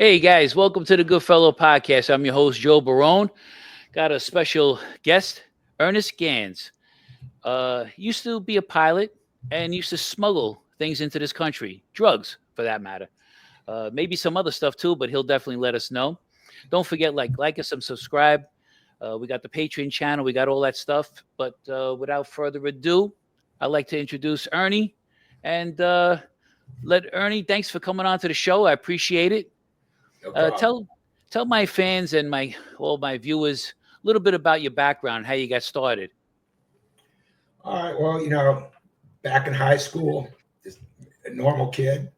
Hey guys, welcome to the Goodfellow Podcast. I'm your host, Joe Barone. Got a special guest, Ernest Ganz. Used to be a pilot and used to smuggle things into this country, drugs for that matter. Maybe some other stuff too, but he'll definitely let us know. Don't forget, like us and subscribe. We got the Patreon channel, we got all that stuff. But without further ado, I'd like to introduce Ernie and let Ernie. Thanks for coming on to the show. I appreciate it. No problem. Tell my fans and all my viewers a little bit about your background, how you got started. All right. Well, back in high school, just a normal kid.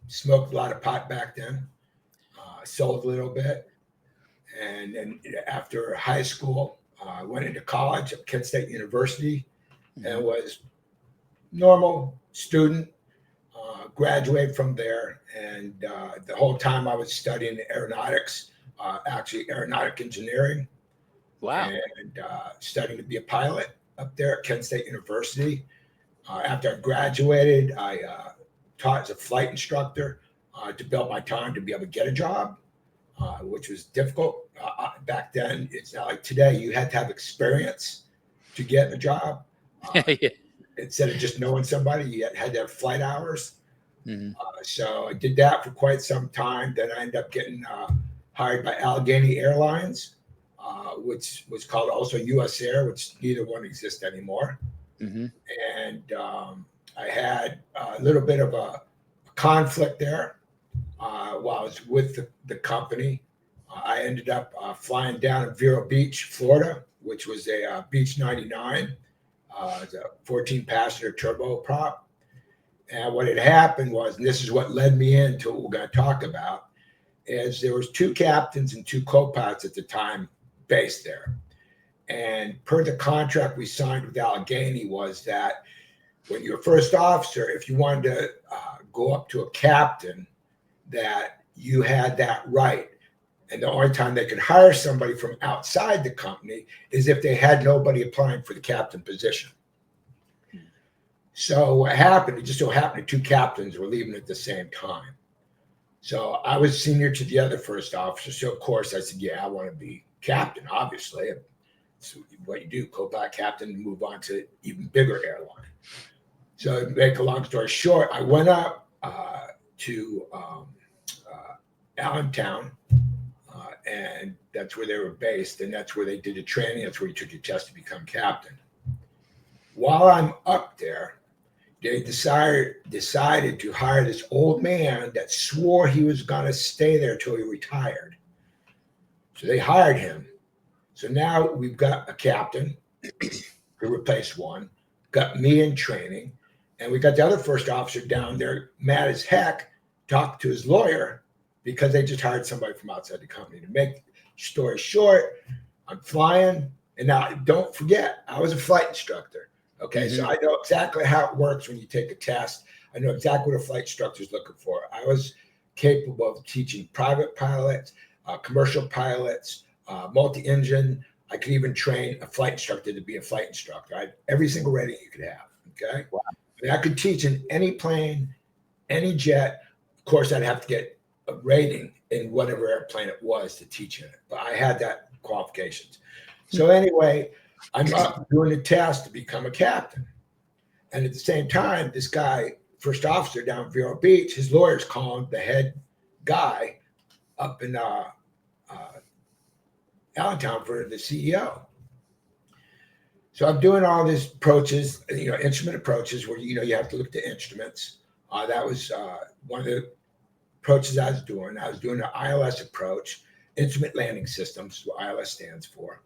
Smoked a lot of pot back then. Sold a little bit, and then after high school, I went into college at Kent State University, and was normal student. Graduated from there, and the whole time I was studying aeronautics, actually aeronautic engineering. Wow. And studying to be a pilot up there at Kent State University. After I graduated, I taught as a flight instructor to build my time to be able to get a job, which was difficult. Back then, it's not like today. You had to have experience to get a job. Yeah. Instead of just knowing somebody, you had to have flight hours. Mm-hmm. So I did that for quite some time. Then I ended up getting hired by Allegheny Airlines, which was called also US Air, which neither one exists anymore. Mm-hmm. And I had a little bit of a conflict there while I was with the company. I ended up flying down to Vero Beach, Florida, which was a Beach 99. It's a 14-passenger turboprop. And what had happened was, and this is what led me into what we're going to talk about, is there was two captains and two co-pilots at the time based there. And per the contract we signed with Allegheny was that when you're a first officer, if you wanted to go up to a captain, that you had that right. And the only time they could hire somebody from outside the company is if they had nobody applying for the captain position. So what happened, it just so happened that two captains were leaving at the same time. So I was senior to the other first officer. So of course I said, yeah, I want to be captain, obviously. So what you do, co-pilot captain, move on to even bigger airline. So to make a long story short, I went up to Allentown, and that's where they were based, and that's where they did the training. That's where you took your test to become captain. While I'm up there, they decided to hire this old man that swore he was going to stay there till he retired. So they hired him. So now we've got a captain who replaced one, got me in training, and we got the other first officer down there, mad as heck, talked to his lawyer because they just hired somebody from outside the company. To make story short, I'm flying, and now don't forget, I was a flight instructor. Okay, so I know exactly how it works when you take a test. I know exactly what a flight instructor is looking for. I was capable of teaching private pilots, commercial pilots, multi-engine. I could even train a flight instructor to be a flight instructor. I had every single rating you could have. Okay, wow. I mean, I could teach in any plane, any jet. Of course, I'd have to get a rating in whatever airplane it was to teach in it, but I had that qualifications. So anyway, I'm up doing a test to become a captain. And at the same time, this guy, first officer down Vero Beach, his lawyer's calling the head guy up in Allentown for the CEO. So I'm doing all these approaches, instrument approaches where, you have to look at the instruments. That was one of the approaches I was doing. I was doing an ILS approach, Instrument Landing Systems, what ILS stands for.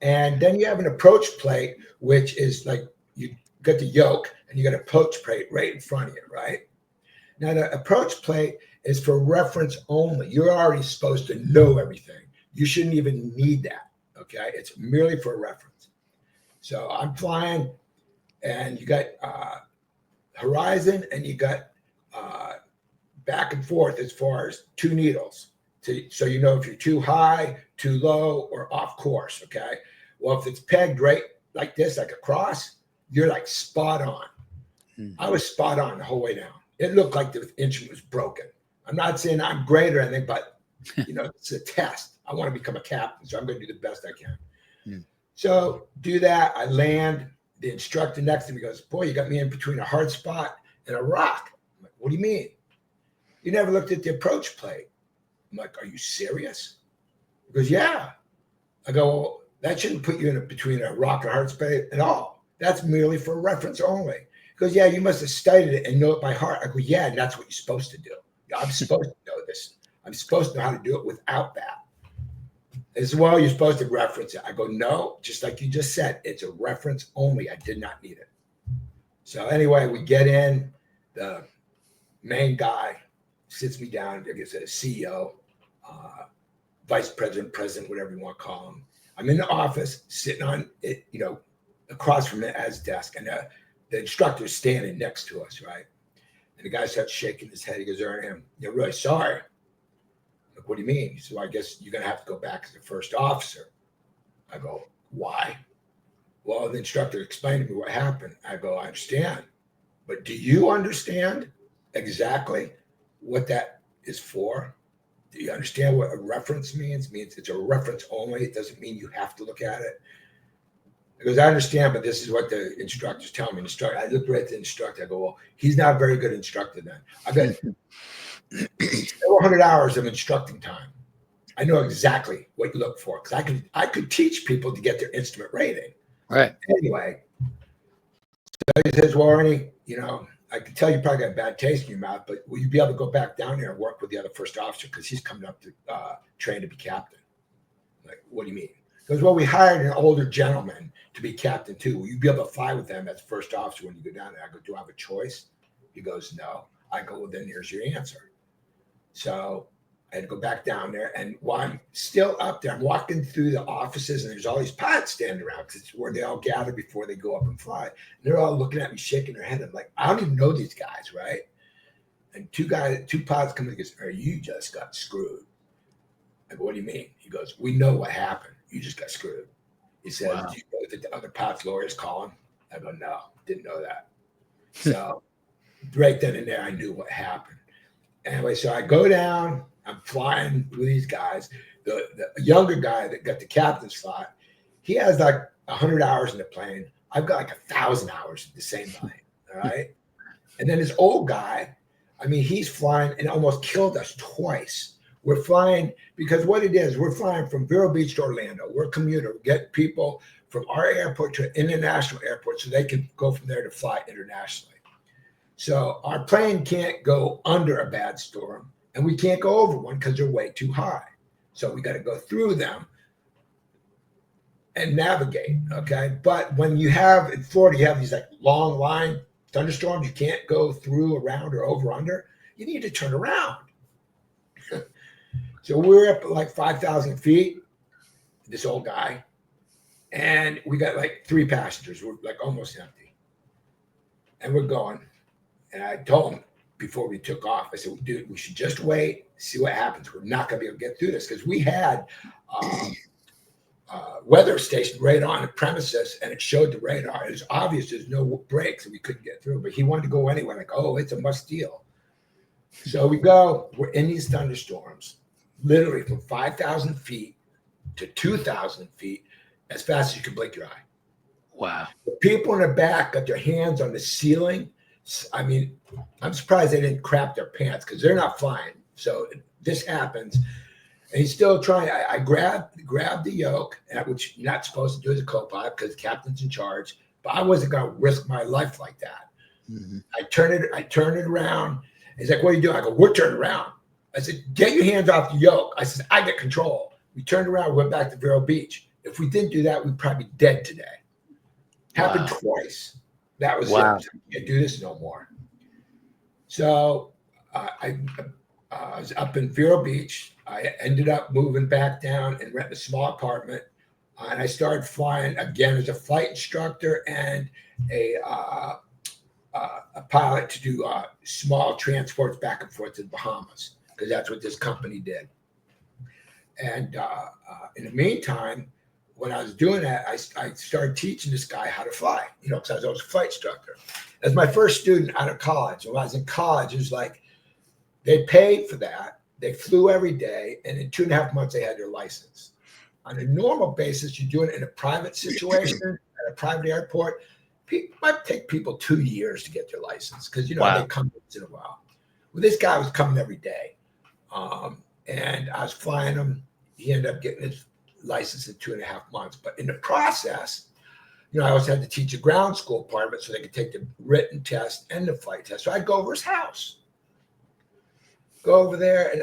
And then you have an approach plate, which is like you got the yoke and you got an approach plate right in front of you, right? Now, the approach plate is for reference only. You're already supposed to know everything. You shouldn't even need that, okay? It's merely for reference. So I'm flying, and you got horizon, and you got back and forth as far as two needles. So you know if you're too high, too low, or off course, okay? Well, if it's pegged right like this, like a cross, you're like spot on. I was spot on the whole way down. It looked like the instrument was broken. I I'm not saying I'm great or anything, but it's a test. I want to become a captain, so I'm going to do the best I can. So do that. I land. The instructor next to me goes, boy, you got me in between a hard spot and a rock. I'm like, what do you mean? You never looked at the approach plate. I'm like, are you serious? He goes, yeah. I go, well, that shouldn't put you in between a rock and a hard spot at all. That's merely for reference only. He goes, yeah, you must have studied it and know it by heart. I go, yeah, and that's what you're supposed to do. I'm supposed to know this. I'm supposed to know how to do it without that. As well, you're supposed to reference it. I go, no, just like you just said, it's a reference only. I did not need it. So anyway, we get in. The main guy sits me down. I guess a CEO, vice president, president, whatever you want to call him. I'm in the office, sitting on it, across from it as desk, and the instructor's standing next to us, right? And the guy starts shaking his head. He goes, Ernest, you're really sorry. Like, what do you mean? He said, well, I guess you're going to have to go back as a first officer. I go, why? Well, the instructor explained to me what happened. I go, I understand. But do you understand exactly what that is for? Do you understand what a reference means? It means it's a reference only. It doesn't mean you have to look at it. Because I understand, but this is what the instructor's telling me. I looked right at the instructor. I go, well, he's not a very good instructor then. I've got several hundred hours of instructing time. I know exactly what you look for because I could teach people to get their instrument rating. Right. Anyway, so he says, well, Ernie, I can tell you probably got a bad taste in your mouth, but will you be able to go back down there and work with the other first officer because he's coming up to train to be captain? I'm like, what do you mean? He goes, well, we hired an older gentleman to be captain too. Will you be able to fly with them as first officer when you go down there? I go, do I have a choice? He goes, no. I go, well, then here's your answer. So I had to go back down there. And while I'm still up there, I'm walking through the offices and there's all these pilots standing around because it's where they all gather before they go up and fly. And they're all looking at me, shaking their head. I'm like, I don't even know these guys, right? And two pilots come in and goes, you just got screwed. I go, what do you mean? He goes, we know what happened. You just got screwed. He says, wow. Do you know that the other pilot's lawyers call him? I go, no, didn't know that. So right then and there, I knew what happened. Anyway, so I go down. I'm flying with these guys. The younger guy that got the captain's slot, he has like 100 hours in the plane. I've got like 1,000 hours in the same plane. All right. And then this old guy, he's flying and almost killed us twice. We're flying because what it is, we're flying from Vero Beach to Orlando. We're a commuter. We get people from our airport to an international airport so they can go from there to fly internationally. So our plane can't go under a bad storm and we can't go over one because they're way too high. So we got to go through them and navigate. Okay. But when you have in Florida, you have these like long line thunderstorms, you can't go through, around, or over under. You need to turn around. So we're up at like 5,000 feet, this old guy, and we got like 3 passengers. We're like almost empty. And we're going. And I told him before we took off, I said, dude, we should just wait, see what happens. We're not going to be able to get through this because we had weather station right on the premises and it showed the radar. It was obvious there's no brakes and we couldn't get through, but he wanted to go anyway. Like, oh, it's a must deal. So we go, we're in these thunderstorms, literally from 5,000 feet to 2,000 feet as fast as you can blink your eye. Wow. The people in the back got their hands on the ceiling. I'm surprised they didn't crap their pants because they're not flying. So this happens. And he's still trying. I grabbed the yoke, which you're not supposed to do as a co-pilot because the captain's in charge. But I wasn't going to risk my life like that. Mm-hmm. I turn it around. He's like, what are you doing? I go, we're turning around. I said, get your hands off the yoke. I said, I get control. We turned around, went back to Vero Beach. If we didn't do that, we'd probably be dead today. Happened twice. That was it. I can't do this no more. So I was up in Vero Beach. I ended up moving back down and renting a small apartment. And I started flying again as a flight instructor and a pilot to do small transports back and forth to the Bahamas because that's what this company did. And in the meantime, when I was doing that, I started teaching this guy how to fly, because I was a flight instructor. As my first student out of college. When I was in college, it was like They paid for that. They flew every day, and in 2.5 months, they had their license. On a normal basis, you're doing it in a private situation at a private airport. It might take people 2 years to get their license because, they come once in a while. Well, this guy was coming every day, and I was flying him. He ended up getting his license in 2.5 months. But in the process, I also had to teach a ground school part of it so they could take the written test and the flight test. So I'd go over his house. Go over there, and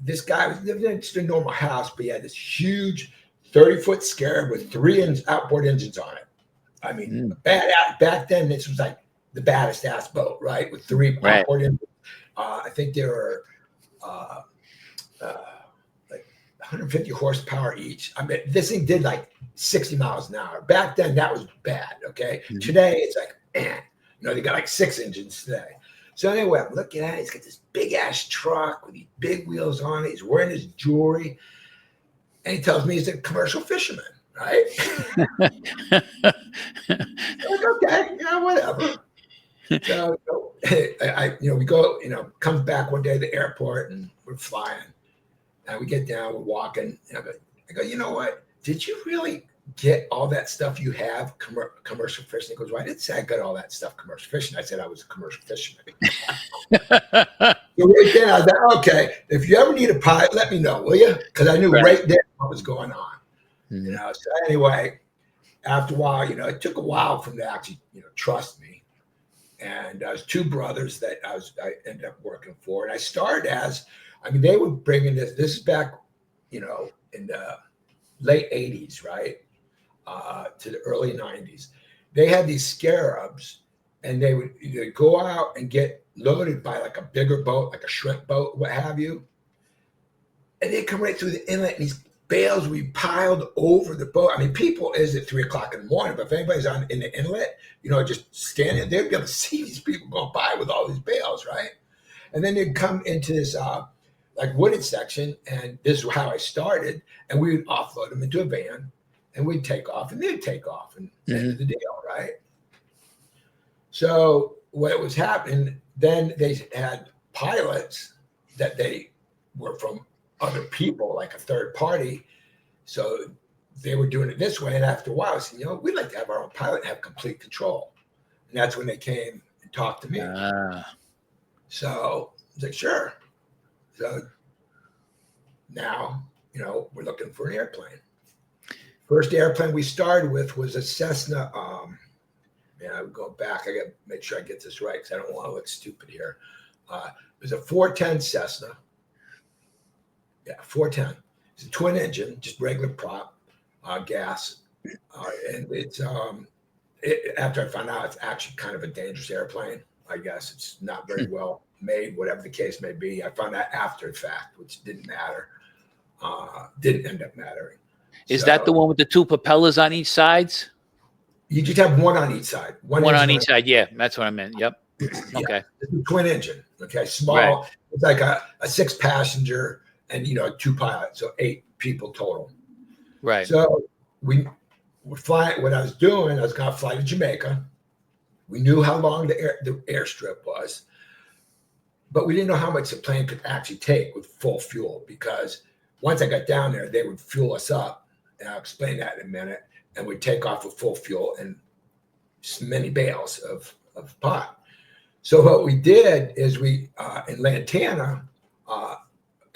this guy was living in just a normal house, but he had this huge 30-foot Scarab with 3 outboard engines on it. I mean, back then, this was like the baddest ass boat, right? With 3 outboard engines. I think there were like 150 horsepower each. I mean, this thing did like 60 miles an hour. Back then, that was bad, okay? Mm-hmm. Today, it's like, they got like 6 engines today. So anyway, I'm looking at it. He's got this big ass truck with these big wheels on it. He's wearing his jewelry. And he tells me he's a commercial fisherman, right? I'm like, okay, whatever. So we go, comes back one day to the airport and we're flying. And we get down, we're walking. And I go, you know what? Did you really get all that stuff you have commercial fishing? He goes, well, I didn't say I got all that stuff commercial fishing. I said I was a commercial fisherman. So right then I was like, okay, if you ever need a pilot, let me know, will you? Because I knew right there what was going on. Mm-hmm. So anyway, after a while, it took a while for them to actually, trust me. And I was 2 brothers that I ended up working for. And I started they were bringing this is back, in the late 80s, right? To the early 90s. They had these Scarabs, and they would go out and get loaded by like a bigger boat, like a shrimp boat, what have you. And they come right through the inlet, and these bales would be piled over the boat. I mean, people is at 3:00 in the morning, but if anybody's in the inlet, just standing, they'd be able to see these people going by with all these bales, right? And then they'd come into this like wooded section, and this is how I started, and we would offload them into a van, and we'd take off, and they'd take off, and end of the deal, right? So what was happening, then they had pilots that they were from other people, like a third party. So they were doing it this way, and after a while, I said, we'd like to have our own pilot and have complete control. And that's when they came and talked to me. So I was like, sure. So now, we're looking for an airplane. First airplane we started with was a Cessna. I would go back. I got to make sure I get this right because I don't want to look stupid here. It was a 410 Cessna. Yeah, 410. It's a twin engine, just regular prop, gas. And it's after I found out it's actually kind of a dangerous airplane. I guess it's not very well made, whatever the case may be. I found that after the fact, which didn't matter. Didn't end up mattering. Is that the one with the 2 propellers on each sides? You just have one on each side. One on each side. Yeah, that's what I meant. Yep. Okay. Yeah, it's a twin engine. Okay, small. Right. It's like a 6-passenger and 2 pilots, so 8 people total. Right. So we were flying. What I was doing, I was going to fly to Jamaica. We knew how long the airstrip was, but we didn't know how much the plane could actually take with full fuel, because once I got down there, they would fuel us up. And I'll explain that in a minute. And we'd take off with full fuel and many bales of pot. So what we did is we, in Lantana,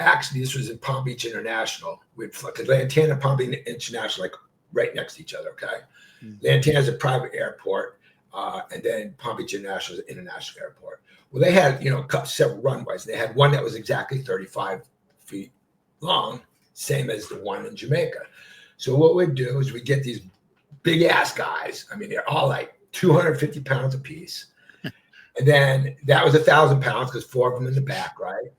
actually this was in Palm Beach International. We'd fly, because Lantana and Palm Beach International, like right next to each other, okay? Mm-hmm. Lantana is a private airport, and then Palm Beach International is an international airport. Well, they had, several runways. They had one that was exactly 35 feet long, same as the one in Jamaica. So what we'd do is we get these big ass guys. I mean, they're all like 250 pounds apiece. And then that was 1,000 pounds because 4 of them in the back, right?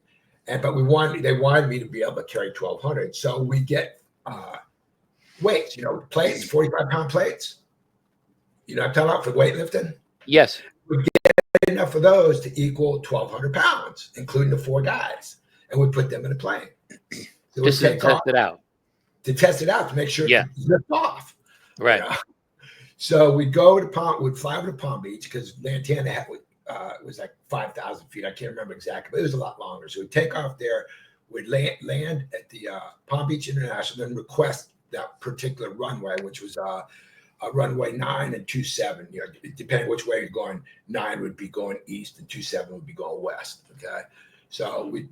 But they wanted me to be able to carry 1,200. So we get weights, plates, 45-pound plates. I'm talking about for weightlifting? Yes. We get enough of those to equal 1,200 pounds, including the 4 guys. And we put them in a plane. So just to test it out. To test it out, to make sure it lift off. Right. So we'd fly over to Palm Beach because Lantana it was like 5,000 feet. I can't remember exactly, but it was a lot longer. So we'd take off there, we'd land at the Palm Beach International, then request that particular runway, which was runway 9 and 27. You know, depending which way you're going, 9 would be going east and 27 would be going west. Okay, so we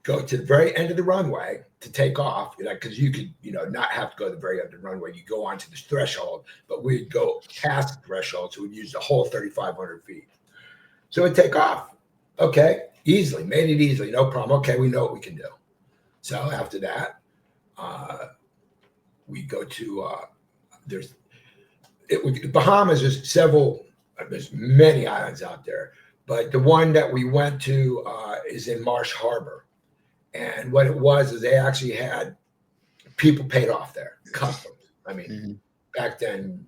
go to the very end of the runway to take off, because you could, not have to go to the very end of the runway. You go onto this threshold, but we'd go past the threshold, so we'd use the whole 3,500 feet. So we'd take off. Okay, easily, made it easily, no problem. Okay, we know what we can do. So after that, we go to Bahamas. There's many islands out there, but the one that we went to is in Marsh Harbor. And what it was is they actually had people paid off there, customs. I mean, back then,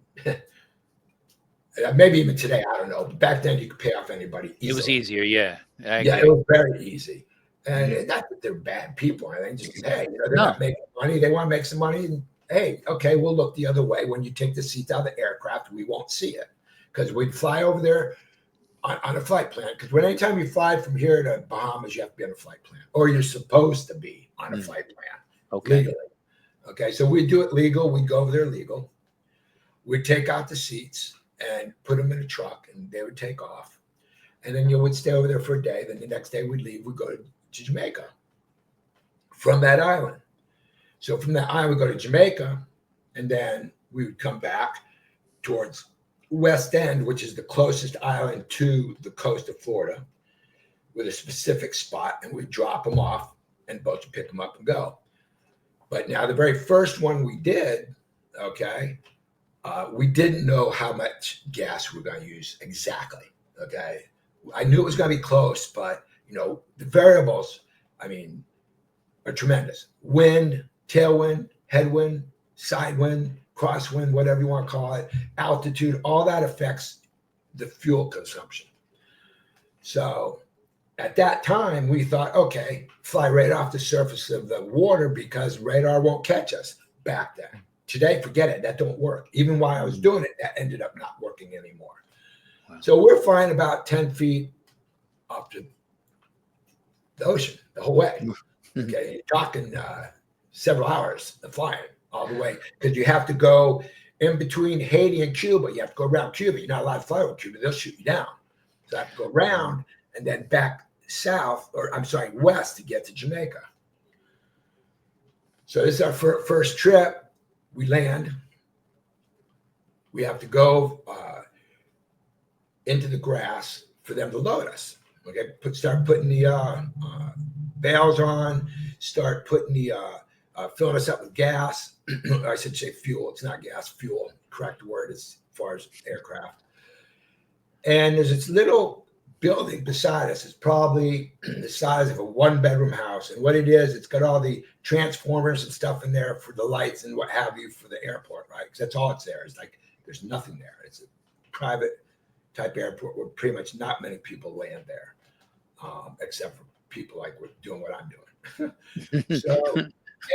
maybe even today, I don't know. But back then, you could pay off anybody easily. It was easier, yeah. It was very easy. And not that they're bad people. I think just, hey, they're not making money. They want to make some money. And hey, okay, we'll look the other way. When you take the seats out of the aircraft, we won't see it. Because we'd fly over there on a flight plan, because anytime you fly from here to Bahamas, you have to be on a flight plan, or you're supposed to be on a flight plan. Okay. Legally. Okay, so we do it legal. We go over there legal. We'd take out the seats and put them in a truck, and they would take off. And then you would stay over there for a day. Then the next day we'd leave. We'd go to Jamaica from that island. So from that island, we go to Jamaica, and then we would come back towards West End, which is the closest island to the coast of Florida, with a specific spot, and we drop them off, and boats would pick them up and go. But now the very first one we did, okay, we didn't know how much gas we were going to use exactly. Okay, I knew it was going to be close, but the variables, are tremendous. Wind, tailwind, headwind, sidewind, crosswind, whatever you want to call it, altitude, all that affects the fuel consumption. So at that time, we thought, okay, fly right off the surface of the water because radar won't catch us back then. Today, forget it. That don't work. Even while I was doing it, that ended up not working anymore. Wow. So we're flying about 10 feet up to the ocean the whole way. Okay, you're talking several hours of flying all the way, because you have to go in between Haiti and Cuba. You have to go around Cuba. You're not allowed to fly over Cuba. They'll shoot you down. So I have to go around and then back west to get to Jamaica. So this is our first trip. We land. We have to go into the grass for them to load us. Okay, start putting the bales on, start putting the filling us up with gas. I should say fuel. It's not gas, fuel. Correct word as far as aircraft. And there's this little building beside us. It's probably the size of a 1-bedroom house. And what it is, it's got all the transformers and stuff in there for the lights and what have you for the airport, right? Because that's all it's there. It's like there's nothing there. It's a private type airport where pretty much not many people land there, except for people like doing what I'm doing. So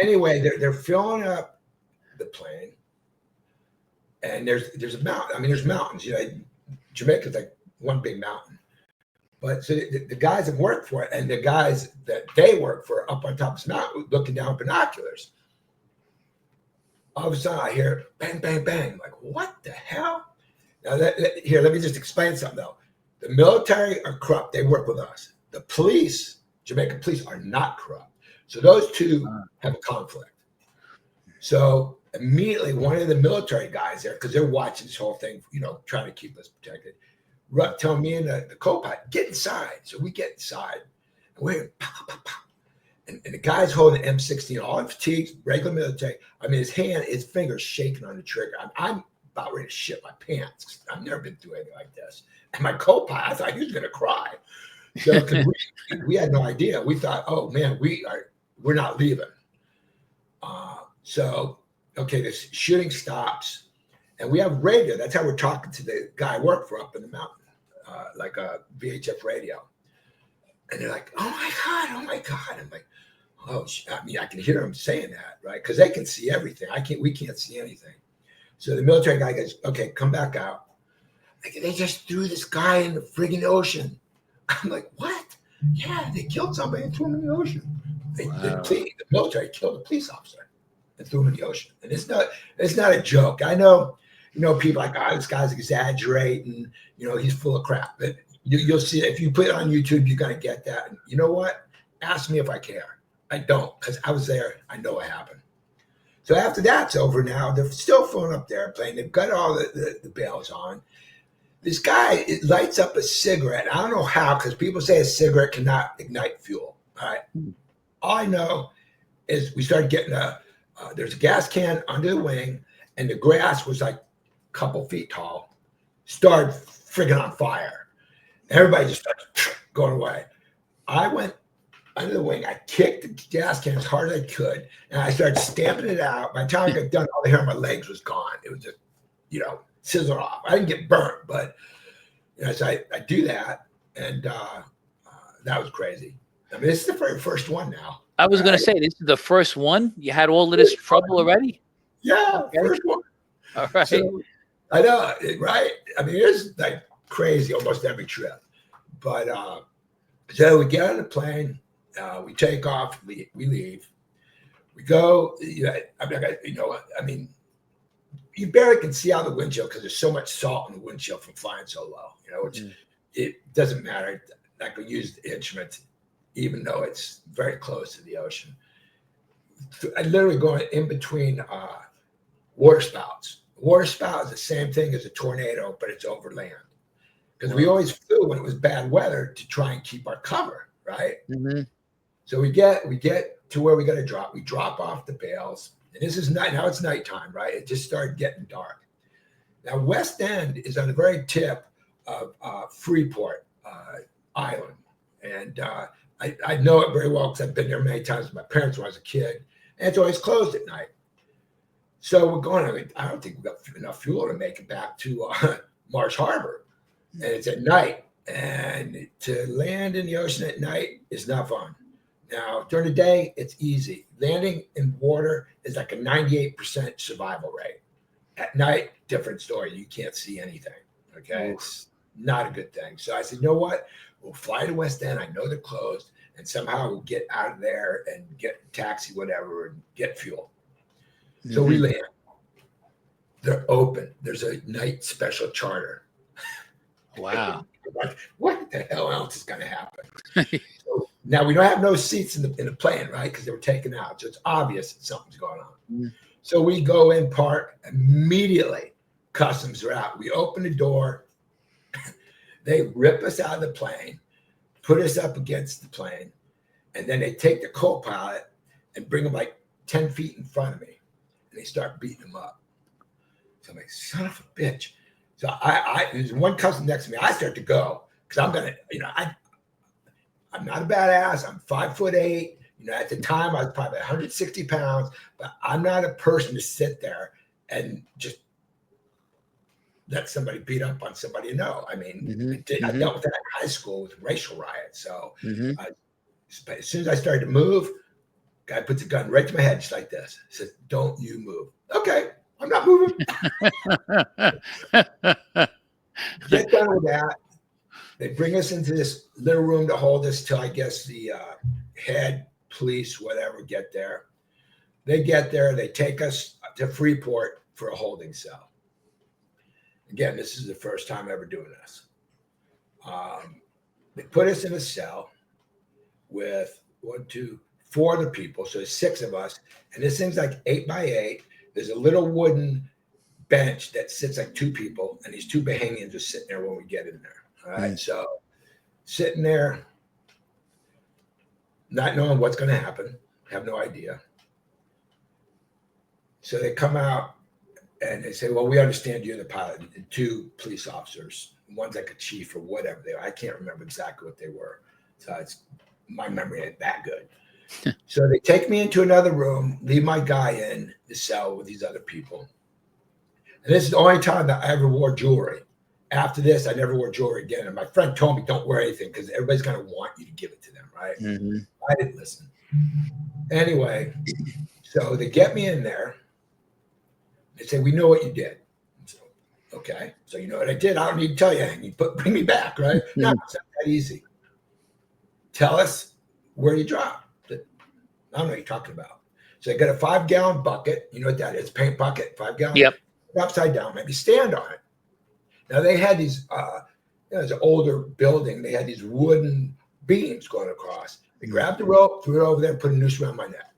anyway, they're filling up the plane, and there's a mountain. There's mountains. Jamaica's like one big mountain. But so the guys that work for it, and the guys that they work for, up on top of this mountain, looking down with binoculars. All of a sudden, I hear bang, bang, bang. I'm like, what the hell? Now, here, let me just explain something though. The military are corrupt. They work with us. The police, Jamaican police, are not corrupt. So those two have a conflict. So immediately, one of the military guys there, because they're watching this whole thing, trying to keep us protected, telling me and the co-pilot, get inside. So we get inside, and we're pow, pow, pow. And the guy's holding the M16, all in fatigues, regular military. His fingers shaking on the trigger. I'm about ready to shit my pants. I've never been through anything like this. And my co-pilot, I thought he was going to cry. So we had no idea. We thought, oh man, we're not leaving. So the shooting stops, and we have radio. That's how we're talking to the guy I work for up in the mountain, like a VHF radio. And they're like, oh my God. I'm like, oh, I can hear them saying that, right? Because they can see everything. We can't see anything. So the military guy goes, okay, come back out. Like, they just threw this guy in the friggin' ocean. I'm like, what? Yeah, they killed somebody and threw him in the ocean. The military killed a police officer and threw him in the ocean. And it's not a joke. I know, people like, this guy's exaggerating, he's full of crap. But you'll see it. If you put it on YouTube, you're going to get that. And you know what? Ask me if I care. I don't, because I was there. I know what happened. So after that's over now, they're still filling up the airplane. They've got all the bails on. This guy lights up a cigarette. I don't know how, because people say a cigarette cannot ignite fuel. All right. All I know is we started getting there's a gas can under the wing, and the grass was like a couple feet tall. Started friggin' on fire. Everybody just started going away. I went under the wing. I kicked the gas can as hard as I could, and I started stamping it out. By the time I got done, all the hair on my legs was gone. It was just, scissor off. I didn't get burnt, but so I do that, and that was crazy. I mean, this is the very first one now. I was going to say, this is the first one? You had all of this trouble already? Yeah, okay. First one. All right. So, I know, right? I mean, it's like crazy almost every trip. But so we get on the plane, we take off, we leave. We go, I mean, you barely can see out the windshield because there's so much salt in the windshield from flying so low, it doesn't matter. I could use the instruments, even though it's very close to the ocean. I literally going in between water spouts. Water spout is the same thing as a tornado, but it's over land. Because we always flew when it was bad weather to try and keep our cover, right? Mm-hmm. So we get to where we got to drop. We drop off the bales. And this is night. Now it's nighttime, right? It just started getting dark. Now, West End is on the very tip of Freeport Island. And I know it very well because I've been there many times with my parents when I was a kid. And it's always closed at night. So we're going, I don't think we've got enough fuel to make it back to Marsh Harbor. And it's at night. And to land in the ocean at night is not fun. Now, during the day, it's easy. Landing in water is like a 98% survival rate. At night, different story. You can't see anything. Okay. It's not a good thing. So I said, you know what? We'll fly to West End. I know they're closed. And somehow we'll get out of there and get a taxi, whatever, and get fuel. Mm-hmm. So we land. They're open. There's a night special charter. Wow. Like, what the hell else is going to happen? So now we don't have no seats in the plane, right? Because they were taken out. So it's obvious that something's going on. Mm. So we go in, park, immediately customs are out. We open the door. They rip us out of the plane, put us up against the plane, and then they take the co-pilot and bring him like 10 feet in front of me. And they start beating him up. So I'm like, son of a bitch. So there's one cousin next to me. I start to go because I'm gonna, I'm not a badass. I'm 5'8". At the time I was probably 160 pounds, but I'm not a person to sit there and just let somebody beat up on somebody. No, I mean, I dealt with that in high school with racial riots. So as soon as I started to move, guy puts a gun right to my head just like this. Says, "Don't you move." Okay. I'm not moving. Get done with that. They bring us into this little room to hold us till I guess the head police, whatever, get there. They get there. They take us to Freeport for a holding cell. Again, this is the first time ever doing this. They put us in a cell with 4 other people. So there's 6 of us. And this thing's like 8 by 8. There's a little wooden bench that sits like 2 people, and these 2 Bahamians are sitting there when we get in there. All right. So sitting there, not knowing what's going to happen, have no idea. So they come out and they say, well, we understand you're the pilot. And 2 police officers, one's like a chief or whatever they are. I can't remember exactly what they were. So my memory ain't that good. So they take me into another room, leave my guy in the cell with these other people. And this is the only time that I ever wore jewelry. After this, I never wore jewelry again. And my friend told me, don't wear anything because everybody's going to want you to give it to them, right? Mm-hmm. I didn't listen. Anyway, so they get me in there. They say, we know what you did. So Okay, so you know what I did? I don't need to tell you anything. You bring me back, right? No, it's not that easy. Tell us where you dropped. I don't know what you're talking about. So I got a 5-gallon bucket. You know what that is? Paint bucket, 5-gallon. Yep. Upside down, maybe stand on it. Now they had these, it's an older building. They had these wooden beams going across. They grabbed the rope, threw it over there, and put a noose around my neck.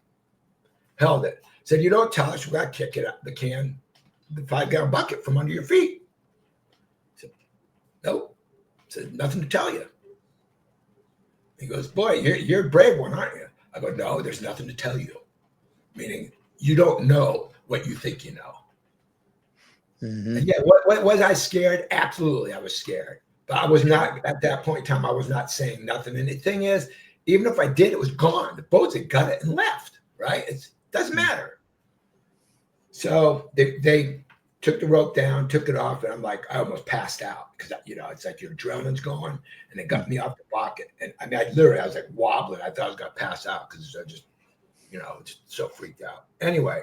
Held it. Said, you don't tell us, we got to kick it up the 5-gallon bucket from under your feet. I said, nope. I said, nothing to tell you. He goes, boy, you're a brave one, aren't you? I go, no, there's nothing to tell you. Meaning you don't know what you think you know. Mm-hmm. And yeah, what was I scared? Absolutely, I was scared. But I was not, at that point in time, I was not saying nothing. And the thing is, even if I did, it was gone. The boats had got it and left, right? It doesn't matter. So they took the rope down, took it off, and I'm like, I almost passed out because, it's like your adrenaline's going, and they got me off the bucket. And I mean, I was like wobbling. I thought I was going to pass out because I just, just so freaked out. Anyway,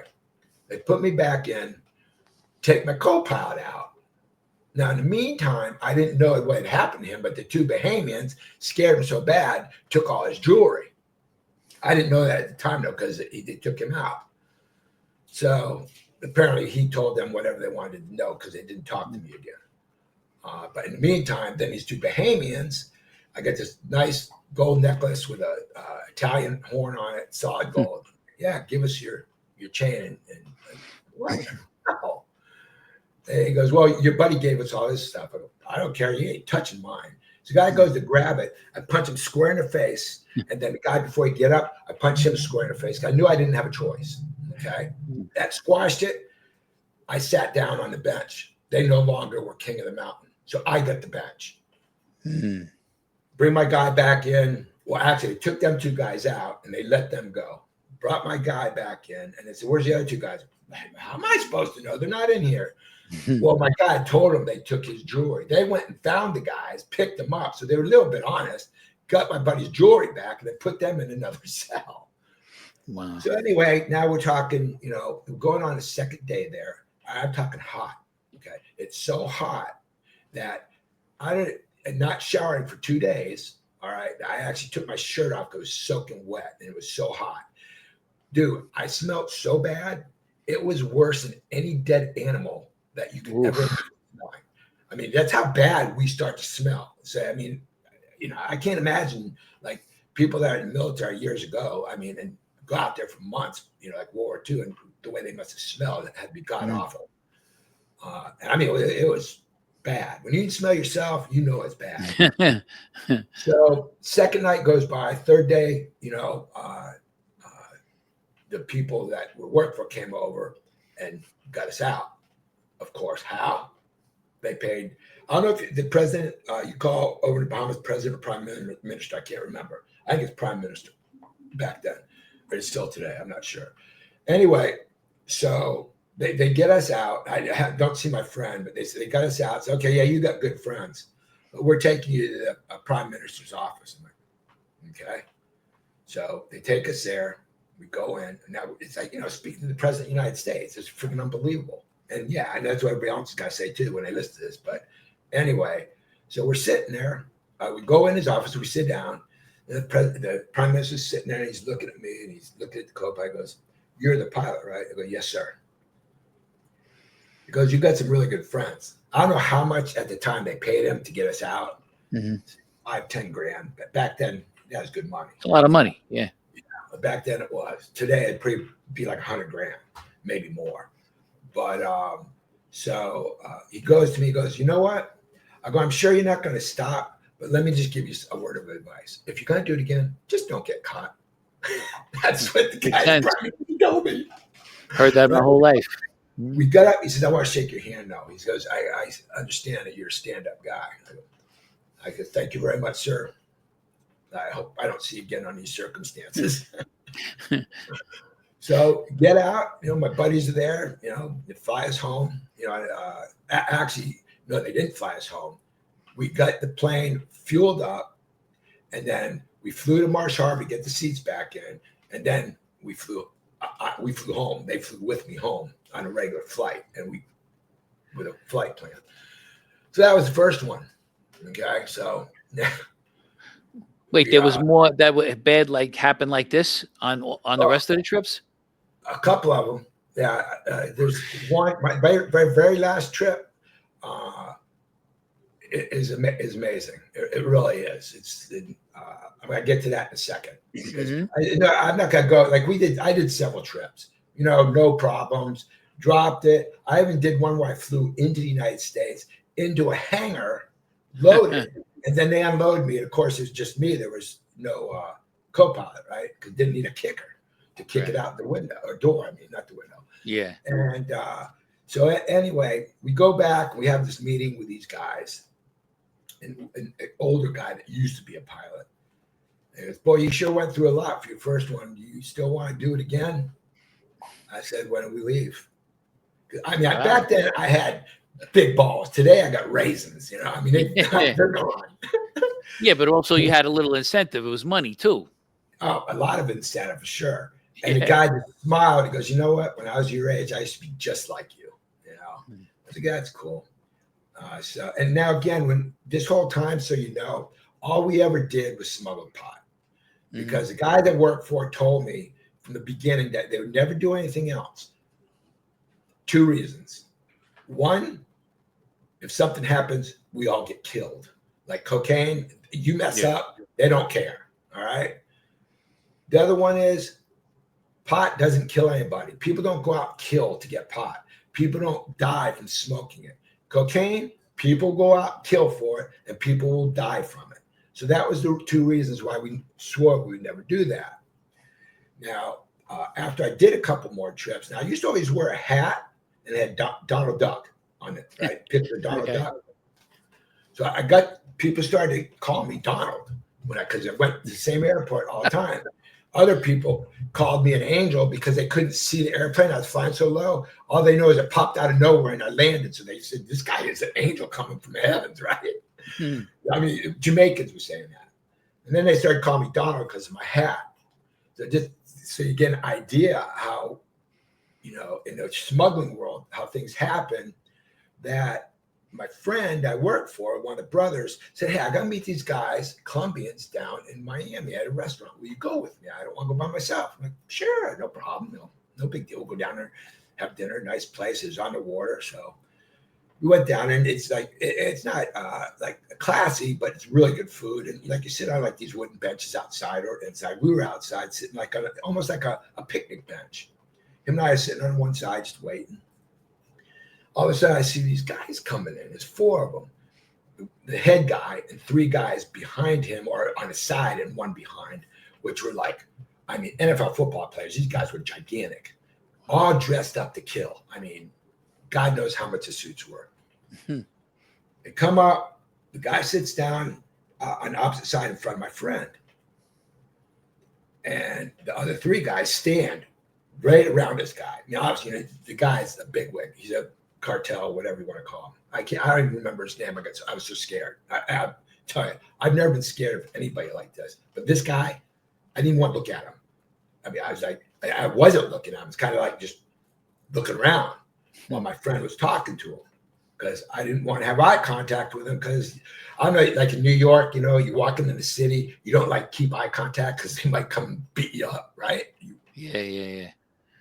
they put me back in, take my co-pilot out. Now, in the meantime, I didn't know what had happened to him, but the 2 Bahamians scared him so bad, took all his jewelry. I didn't know that at the time, though, because they took him out. So apparently he told them whatever they wanted to know because they didn't talk to me again. But in the meantime, then these 2 Bahamians, I got this nice gold necklace with a Italian horn on it, solid gold. Yeah, give us your chain. And what? No. And he goes, well, your buddy gave us all this stuff. I go, I don't care. You ain't touching mine. So the guy goes to grab it. I punch him square in the face. And then the guy, before he get up, I punch him square in the face. I knew I didn't have a choice. Okay. That squashed it. I sat down on the bench. They no longer were king of the mountain. So I got the bench. Mm-hmm. Bring my guy back in. Well, actually, they took them 2 guys out and they let them go. Brought my guy back in. And they said, where's the other 2 guys? How am I supposed to know? They're not in here. Well, my guy told them they took his jewelry. They went and found the guys, picked them up. So they were a little bit honest, got my buddy's jewelry back, and they put them in another cell. Wow. So anyway, now we're talking, going on the 2nd day there. I'm talking hot. Okay. It's so hot that I had not showered for 2 days. All right. I actually took my shirt off because it was soaking wet and it was so hot. Dude, I smelled so bad. It was worse than any dead animal that you could ever smell. I mean, that's how bad we start to smell. So, I mean, I can't imagine like people that are in the military years ago, and go out there for months, like World War II, and the way they must have smelled, it had to be god awful. And I mean, it was bad. When you can smell yourself, it's bad. So 2nd night goes by, 3rd day, the people that we worked for came over and got us out. Of course, how? They paid. I don't know if the president, you call over to Bahamas, president or prime minister, I can't remember. I think it's prime minister back then, but it's still today. I'm not sure. Anyway, so they get us out. I don't see my friend, but they say they got us out. So, okay, yeah, you got good friends. But we're taking you to the prime minister's office. I'm like, okay. So they take us there. We go in. And now it's like, speaking to the president of the United States. It's freaking unbelievable. And yeah, and that's what everybody else is going to say too when they listen to this. But anyway, so we're sitting there. We go in his office. We sit down. And the prime minister's sitting there and he's looking at me and he's looking at the co-pilot. He goes, you're the pilot, right? I go, yes, sir. He goes, you got some really good friends. I don't know how much at the time they paid him to get us out. Mm-hmm. 5-10 grand. But back then, that was good money. It's a lot of money. Yeah. Back then it was. Today it'd probably be like 100 grand, maybe more. But so he goes to me, he goes, you know what? I go, I'm sure you're not going to stop, but let me just give you a word of advice. If you're going to do it again, just don't get caught. That's what the guy told me. Heard that my whole life. We got up. He says, I want to shake your hand now. He goes, I understand that you're a stand-up guy. I go, thank you very much, sir. I hope I don't see you again on these circumstances. So get out. My buddies are there. They fly us home. Actually, no, they didn't fly us home. We got the plane fueled up, and then we flew to Marsh Harbor to get the seats back in, and then we flew home. They flew with me home on a regular flight, and with a flight plan. So that was the first one. Okay, so Wait, there was more that bad like happened like this on the rest of the trips? A couple of them. Yeah, there's one. My very last trip is amazing. It really is. I'm gonna get to that in a second. I'm not gonna go like we did. I did several trips. No problems. Dropped it. I even did one where I flew into the United States into a hangar, loaded, and then they unloaded me. And of course, it was just me. There was no co-pilot, right? Because didn't need a kicker to kick it out the window or door. I mean, not the window. Yeah. And so anyway, we go back. We have this meeting with these guys, and an older guy that used to be a pilot. And he goes, boy, you sure went through a lot for your first one. Do you still want to do it again? I said, when do we leave? I mean, back then I had big balls. Today I got raisins. I mean, they're gone. Yeah, but also you had a little incentive. It was money too. Oh, a lot of incentive for sure. And the guy just smiled. He goes, you know what? When I was your age, I used to be just like you. I said, that's cool. And now again, when this whole time, so all we ever did was smuggle pot, because the guy that worked for it told me from the beginning that they would never do anything else. 2 reasons. One, if something happens, we all get killed. Like cocaine, you mess up, they don't care. All right. The other one is pot doesn't kill anybody. People don't go out and kill to get pot. People don't die from smoking it. Cocaine, people go out and kill for it, and people will die from it. So that was the 2 reasons why we swore we would never do that. Now, after I did a couple more trips, now I used to always wear a hat and it had Donald Duck on it, right? Picture of Donald Duck. So I got people started to call me Donald because I went to the same airport all the time. Other people called me an angel because they couldn't see the airplane. I was flying so low. All they know is it popped out of nowhere and I landed. So they said, this guy is an angel coming from the heavens, right? I mean, Jamaicans were saying that. And then they started calling me Donald because of my hat. So you get an idea how, in the smuggling world, how things happen, that my friend I worked for, one of the brothers, said, hey, I got to meet these guys, Colombians, down in Miami at a restaurant. Will you go with me? I don't want to go by myself. I'm like, sure, no problem. No big deal. We'll go down there, have dinner, nice place. It's on the water. So we went down, and it's like, it's not like classy, but it's really good food. And like you sit on like these wooden benches outside or inside. We were outside sitting like almost like a picnic bench. Him and I are sitting on one side just waiting. All of a sudden, I see these guys coming in. There's 4 of them. The head guy and 3 guys behind him, or on the side and one behind, which were like, I mean, NFL football players. These guys were gigantic, all dressed up to kill. I mean, God knows how much the suits were. They come up. The guy sits down on the opposite side in front of my friend. And the other 3 guys stand right around this guy. Now, obviously, the guy's a bigwig. He's a cartel, whatever you want to call him. I don't even remember his name. I was so scared. I tell you, I've never been scared of anybody like this. But this guy, I didn't want to look at him. I mean, I was like, I wasn't looking at him. It's kind of like just looking around while my friend was talking to him, because I didn't want to have eye contact with him, because I know, like in New York, you walk into the city, you don't like keep eye contact because they might come and beat you up, right? Yeah.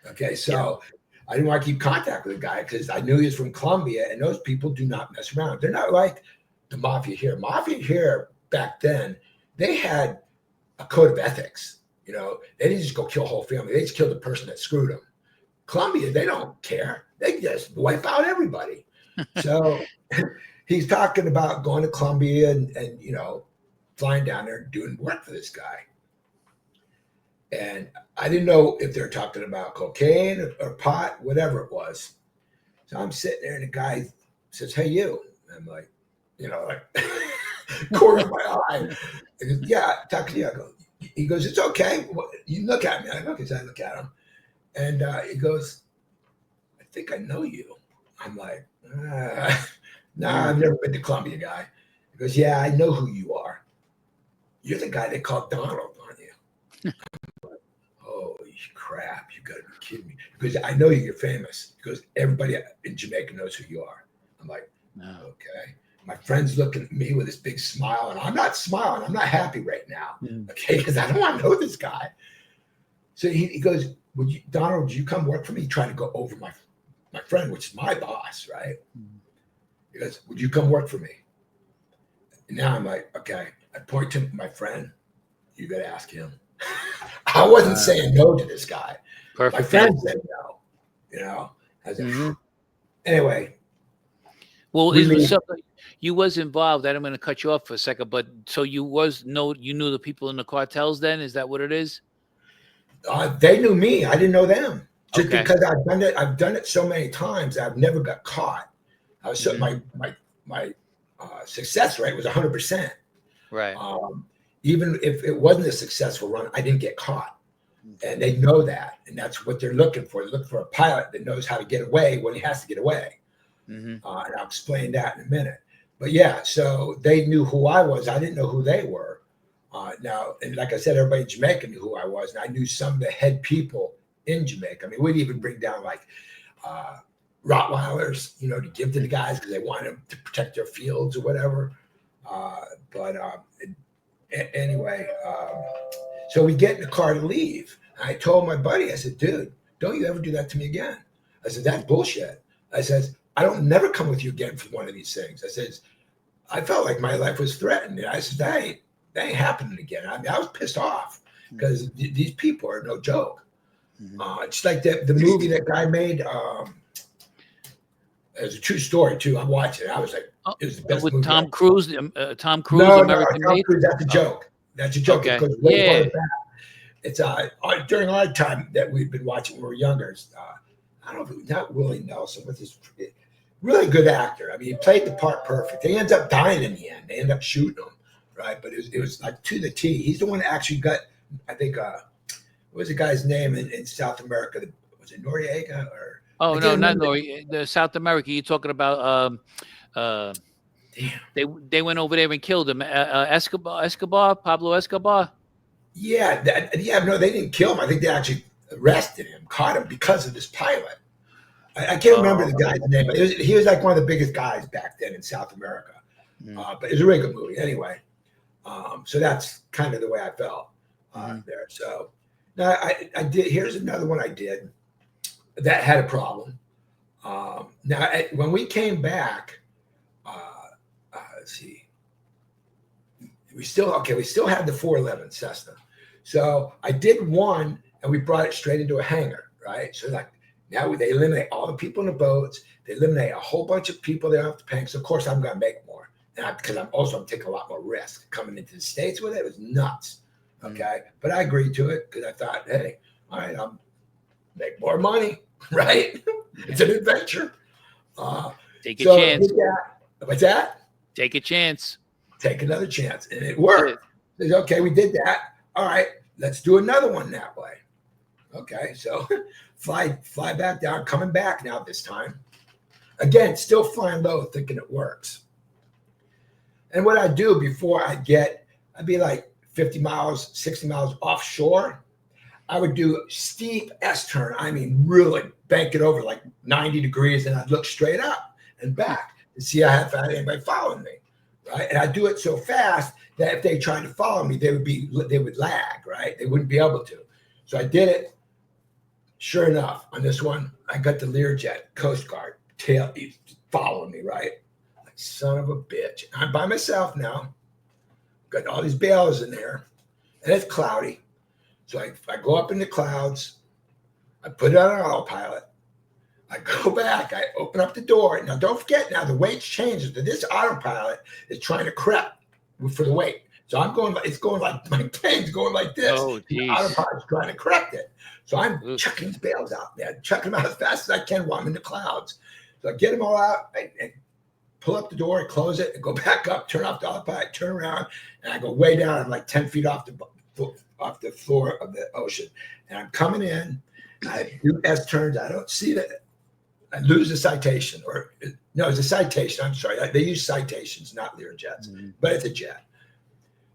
Okay, so I didn't want to keep contact with the guy because I knew he was from Colombia, and those people do not mess around. They're not like the Mafia here. Mafia here back then, they had a code of ethics. They didn't just go kill a whole family. They just killed the person that screwed them. Colombia, they don't care. They just wipe out everybody. So he's talking about going to Colombia and flying down there and doing work for this guy. And I didn't know if they're talking about cocaine or pot, whatever it was. So I'm sitting there, and the guy says, hey, you. And I'm like, corner of my eye. He goes, yeah, talk to you. He goes, it's okay. You look at me. I look at him. And he goes, I think I know you. I'm like, nah, I've never been to Colombia, guy. He goes, yeah, I know who you are. You're the guy they call Donald, aren't you? Holy crap, you got to be kidding me. Because I know you're famous. Because everybody in Jamaica knows who you are. I'm like, No. okay. My friend's looking at me with this big smile, and I'm not smiling. I'm not happy right now, okay, because I don't want to know this guy. So he goes, Donald, would you come work for me? Trying to go over my friend, which is my boss, right? He goes, would you come work for me? And now I'm like, okay. I point to my friend. You got to ask him. I wasn't saying no to this guy. Perfect. My friend said no. You know. I said, anyway. Well, you was involved. I'm going to cut you off for a second, but so you knew the people in the cartels. Then is that what it is? They knew me. I didn't know them. Just Okay. because I've done it so many times. I've never got caught. I was my success rate was 100%. Right. Even if it wasn't a successful run, I didn't get caught, and they know that, and that's what they're looking for. They look for a pilot that knows how to get away when he has to get away. And I'll explain that in a minute. But yeah, so they knew who I was. I didn't know who they were. Now, and like I said, everybody in Jamaica knew who I was, and I knew some of the head people in Jamaica. I mean, we'd even bring down like Rottweilers, you know, to give to the guys because they wanted them to protect their fields or whatever. Anyway, so we get in the car to leave. And I told my buddy, I said, dude, don't you ever do that to me again. I said, that's bullshit. I said, I don't never come with you again for one of these things. I said, I felt like my life was threatened. And I said, that ain't happening again. I mean, I was pissed off because these people are no joke. It's like the movie that guy made. It's a true story too. I watched it. I was like, it was the best with movie. Tom Cruise. Tom Cruise, No, American Tom Made. Cruise. That's a joke. That's a joke. Okay. It goes way farther back. It's during our time that we've been watching when we were younger. I don't know if it was not Willie Nelson, but this really good actor. I mean, he played the part perfect. He ends up dying in the end. They end up shooting him, right? But it was like to the T. He's the one that actually got, I think, what was the guy's name in South America? Was it Noriega or? Oh no, not Noriega. The South America. You're talking about. Damn. They went over there and killed him. Pablo Escobar. Yeah, no, they didn't kill him. I think they actually arrested him, caught him because of this pilot. I can't remember the guy's name, but he was like one of the biggest guys back then in South America. But it was a really good movie anyway. So that's kind of the way I felt there. So now I did. Here's another one I did that had a problem. Now when we came back, let's see. We still had the 411 Cessna. So I did one and we brought it straight into a hangar, right? So like now they eliminate all the people in the boats. They eliminate a whole bunch of people they don't have to pay. So of course I'm going to make more. And because I'm taking a lot more risk coming into the States with it. It was nuts. Okay. But I agreed to it because I thought, hey, all right, I'll make more money, right? It's an adventure. Take a chance. What's that? Take a chance. Take another chance. And it worked. Okay, we did that. All right, let's do another one that way. Okay, so fly back down, coming back now this time. Again, still flying low, thinking it works. And what I do before I'd be like 50 miles, 60 miles offshore. I would do steep S-turn. I mean, really bank it over like 90 degrees, and I'd look straight up and back to see if I had anybody following me. Right. And I do it so fast that if they tried to follow me, they would lag, right? They wouldn't be able to. So I did it. Sure enough, on this one, I got the Learjet Coast Guard tail following me, right? Like son of a bitch. I'm by myself now. Got all these bales in there, and it's cloudy. So I go up in the clouds. I put it on autopilot. I go back, I open up the door. Now, don't forget now, the weight changes. This autopilot is trying to correct for the weight. So it's going like, my plane's going like this. Oh, the autopilot's trying to correct it. So I'm chucking these bales out, man, chucking them out as fast as I can while I'm in the clouds. So I get them all out, I pull up the door, close it, and go back up, turn off the autopilot, turn around, and I go way down. I'm like 10 feet off the floor of the ocean. And I'm coming in, I do S-turns, I don't see that. I lose a citation, it's a citation. I'm sorry. They use citations, not Learjets, but it's a jet.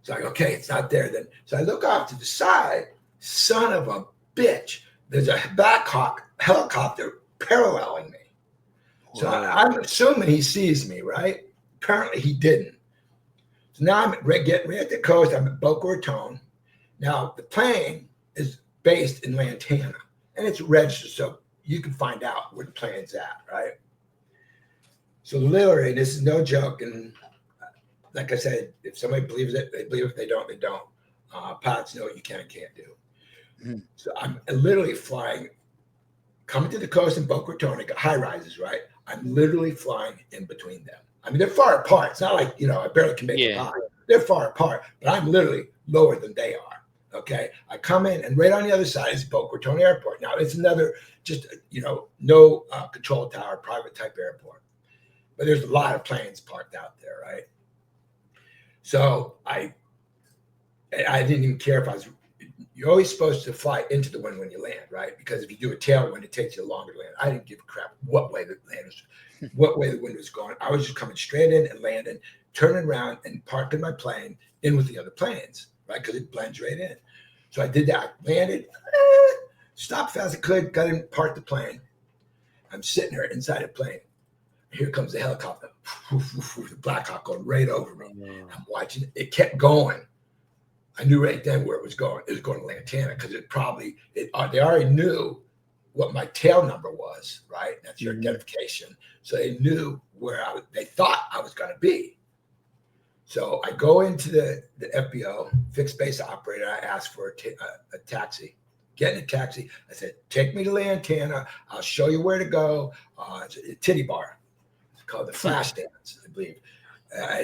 So I go, okay, it's not there then. So I look off to the side, son of a bitch. There's a Black Hawk helicopter paralleling me. So I'm assuming he sees me, right? Apparently he didn't. So now I'm getting ready at the coast. I'm at Boca Raton. Now the plane is based in Lantana, and it's registered, so you can find out where the plane's at, right? So literally, this is no joke, and like I said, if somebody believes it, they believe it. If they don't, they don't. Pilots know what you can and can't do. Mm-hmm. So I'm literally flying, coming to the coast in Boca Raton. I got high rises, right? I'm literally flying in between them. I mean, they're far apart. It's not like, I barely can make it by. They're far apart, but I'm literally lower than they are. Okay. I come in, and right on the other side is Boca Raton Airport. Now it's another, just, no control tower, private type airport, but there's a lot of planes parked out there. Right. So I didn't even care if I was, you're always supposed to fly into the wind when you land, right? Because if you do a tailwind, it takes you longer to land. I didn't give a crap what way the wind was going. I was just coming straight in and landing, turning around and parking my plane in with the other planes, right? Because it blends right in. So I did that, landed, stopped fast as I could, got in, parked the plane. I'm sitting there inside the plane. Here comes the helicopter, the Black Hawk going right over me. I'm watching it. It kept going. I knew right then where it was going. It was going to Lantana because they already knew what my tail number was, right? That's your identification. So they knew where they thought I was going to be. So I go into the FBO, fixed base operator. I asked for a taxi. Get in a taxi. I said, take me to Lantana. I'll show you where to go. It's a titty bar. It's called the Flash Dance, I believe.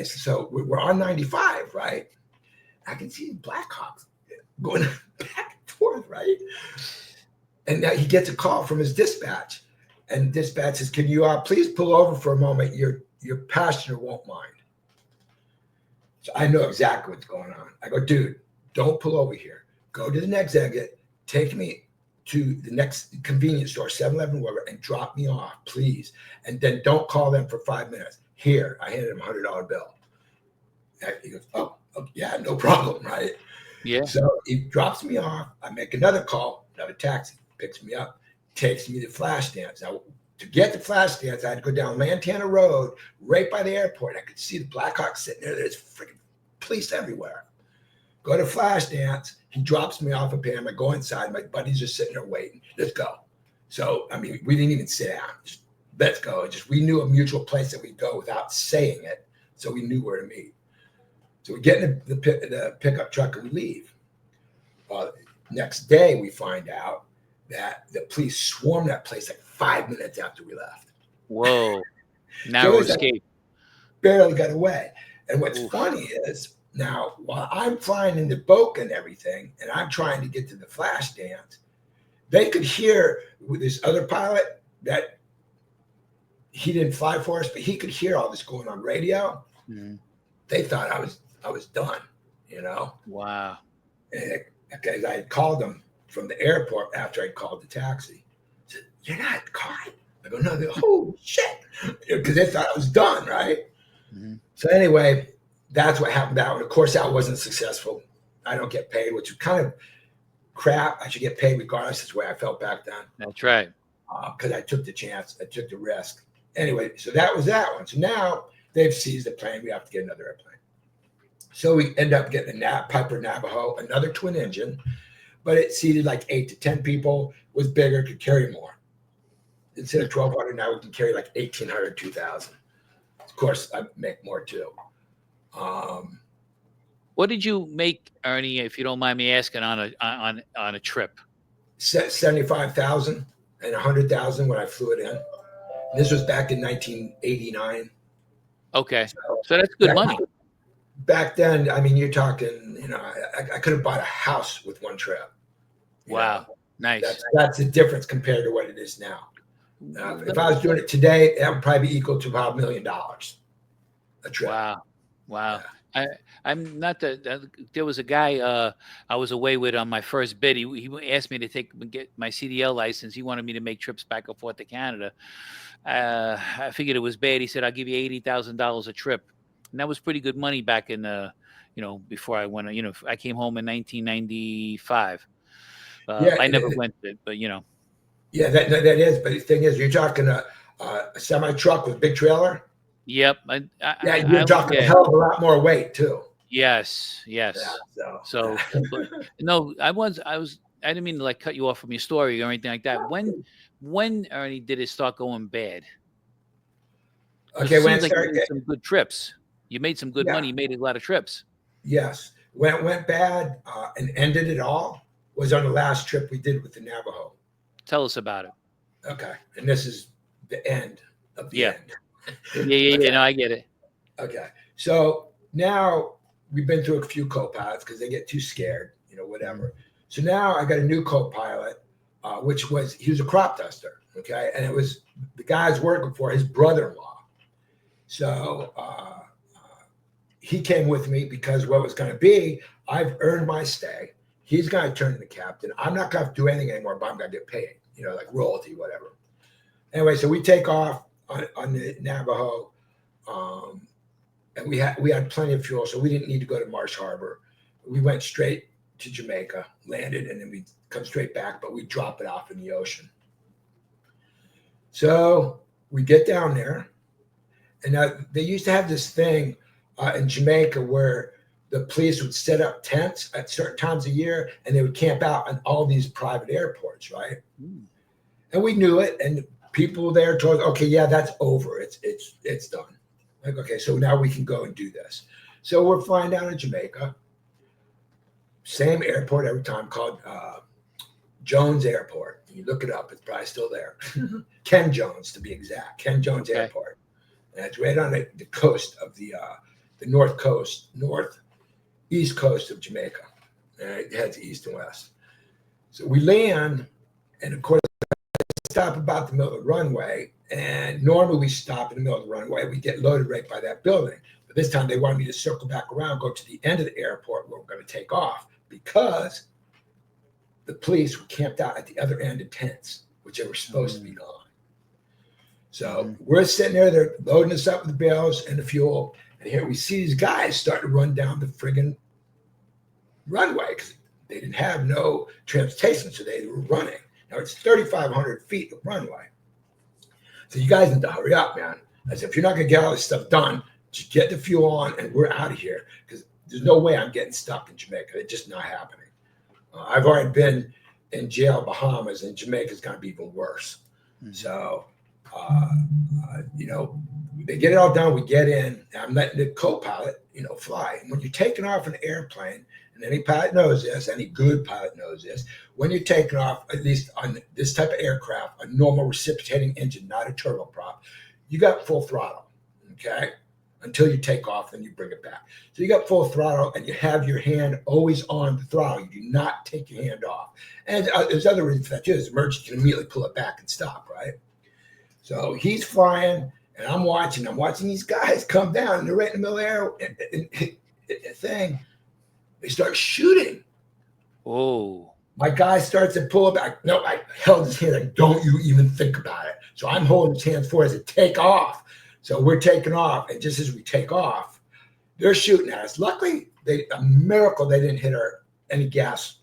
So we're on 95, right? I can see Black Hawk going back and forth, right? And now he gets a call from his dispatch. And dispatch says, can you please pull over for a moment? Your passenger won't mind. So I know exactly what's going on. I go, dude, don't pull over here. Go to the next exit. Take me to the next convenience store, 7-Eleven, whatever, and drop me off, please. And then don't call them for 5 minutes. Here, I handed him a $100 bill. And he goes, oh, yeah, no problem, right? Yeah. So he drops me off. I make another call, another taxi, picks me up, takes me to Flash Dance. Now, to get to Flash Dance, I had to go down Lantana Road, right by the airport. I could see the Black Hawk sitting there. There's freaking police everywhere. Go to Flash Dance. He drops me off a Pam. I go inside. My buddies are sitting there waiting. Let's go. So, I mean, we didn't even sit down. Just let's go. We knew a mutual place that we'd go without saying it. So we knew where to meet. So we get in the pickup truck and we leave. Next day, we find out that the police swarmed that place like 5 minutes after we left. Whoa. Narrow escape. Barely got away. And what's funny is, now, while I'm flying into Boca and everything, and I'm trying to get to the Flash Dance, they could hear with this other pilot that he didn't fly for us, but he could hear all this going on radio. Mm-hmm. They thought I was done, Wow. Because I had called them from the airport after I called the taxi. I said, you're not caught. I go, no. They go, oh, shit. Because they thought I was done, right? Mm-hmm. So anyway, that's what happened that one. Of course, that wasn't successful. I don't get paid, which is kind of crap. I should get paid regardless. That's the way I felt back then. That's right. Because I took the chance. I took the risk. Anyway, so that was that one. So now they've seized the plane. We have to get another airplane. So we end up getting a Piper Navajo, another twin engine, but it seated like 8 to 10 people, was bigger, could carry more. Instead of 1,200, now we can carry like 1,800, 2,000. Of course, I make more too. What did you make, Ernie, if you don't mind me asking, on a trip? 75,000 and 100,000 when I flew it in. This was back in 1989. Okay, so that's good money. Back then, I mean, you're talking, I could have bought a house with one trip. Wow, nice. That's the difference compared to what it is now. If I was doing it today, that would probably be equal to about $1 million a trip. Wow. Yeah. I'm not there was a guy I was away with on my first bid. He asked me to get my CDL license. He wanted me to make trips back and forth to Canada. I figured it was bad. He said, I'll give you $80,000 a trip. And that was pretty good money back in before I went, I came home in 1995. I never went it, but Yeah, that is. But the thing is, you're talking a semi truck with a big trailer. Yep. Yeah, you're talking a hell of a lot more weight too. Yes. Yeah, So, but, no, I didn't mean to like cut you off from your story or anything like that. When Ernie did it start going bad? Because okay, it when seems it like you started, made some good trips. You made some good money. You made a lot of trips. yes, when it went bad and ended it all was on the last trip we did with the Navajo. Tell us about it. Okay, and this is the end of the end. Yeah. No, I get it. Okay, so now we've been through a few co-pilots because they get too scared, whatever. So now I got a new co-pilot, he was a crop duster, okay, and it was the guy I was working for, his brother-in-law. So he came with me because what was going to be, I've earned my stay. He's going to turn into captain. I'm not going to do anything anymore, but I'm going to get paid, like royalty, whatever. Anyway, so we take off on the Navajo, and we had plenty of fuel, so we didn't need to go to Marsh Harbor. We went straight to Jamaica, landed, and then we come straight back, but we drop it off in the ocean. So we get down there, and they used to have this thing in Jamaica where the police would set up tents at certain times of year, and they would camp out on all these private airports, right? And we knew it, and people there told us, okay, yeah, that's over. It's done. Like, okay, so now we can go and do this. So we're flying down to Jamaica, same airport every time, called Jones Airport. You look it up; it's probably still there. Ken Jones, to be exact, Ken Jones Airport, and it's right on the coast of the northeast coast of Jamaica. And it heads east and west. So we land, and of course, stop about the middle of the runway. And normally we stop in the middle of the runway. We get loaded right by that building. But this time they wanted me to circle back around, go to the end of the airport where we're going to take off because the police were camped out at the other end of tents, which they were supposed to be gone. So we're sitting there, they're loading us up with the bales and the fuel. And here we see these guys starting to run down the friggin' runway because they didn't have no transportation, so they were running. Now it's 3,500 feet of runway. So you guys need to hurry up, man. As if you're not going to get all this stuff done, just get the fuel on and we're out of here because there's no way I'm getting stuck in Jamaica. It's just not happening. I've already been in jail, Bahamas, and Jamaica's going to be even worse. So, they get it all done. We get in. I'm letting the co-pilot, fly. And when you're taking off an airplane, and any pilot knows this, any good pilot knows this, when you're taking off, at least on this type of aircraft, a normal reciprocating engine, not a turboprop, you got full throttle, okay? Until you take off, then you bring it back. So you got full throttle, and you have your hand always on the throttle. You do not take your hand off. And there's other reasons for that too. As emergency, you can immediately pull it back and stop, right? So he's flying, and I'm watching these guys come down, and they're right in the middle of the thing. They start shooting. Oh. My guy starts to pull back. No, I held his hand. Like, don't you even think about it. So I'm holding his hands for us to take off. So we're taking off. And just as we take off, they're shooting at us. Luckily, a miracle they didn't hit any gas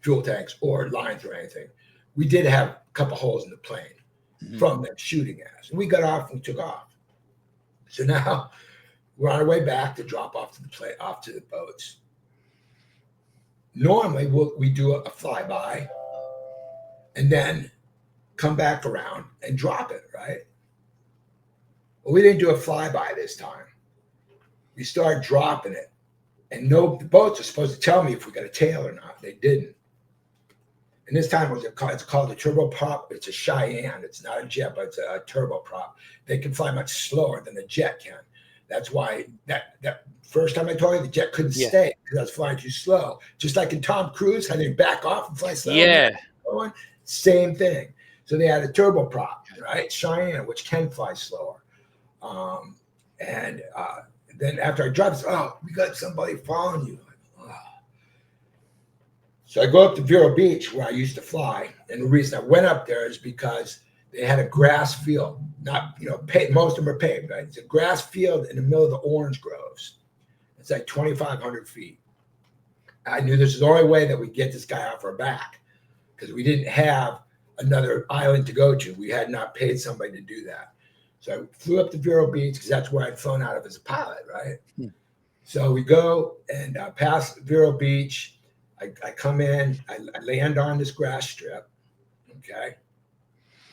fuel tanks or lines or anything. We did have a couple holes in the plane from them shooting at us. And we got off and took off. So now we're on our way back to drop off to the boats. Normally, we do a flyby and then come back around and drop it, right? Well, we didn't do a flyby this time. We started dropping it. And the boats are supposed to tell me if we got a tail or not. They didn't. And this time it's called a turboprop. It's a Cheyenne. It's not a jet, but it's a turboprop. They can fly much slower than a jet can. That's why that first time I told you the jet couldn't stay because I was flying too slow. Just like in Tom Cruise, how they back off and fly slow. Yeah. Same thing. So they had a turboprop, right? Cheyenne, which can fly slower. Then after I dropped, we got somebody following you. So I go up to Vero Beach where I used to fly. And the reason I went up there is because they had a grass field, not, paved. Most of them are paved, right? It's a grass field in the middle of the orange groves. It's like 2,500 feet. I knew this was the only way that we get this guy off our back because we didn't have another island to go to. We had not paid somebody to do that. So I flew up to Vero Beach because that's where I'd flown out of as a pilot, right? So we go and pass Vero Beach. I come in, I land on this grass strip, okay?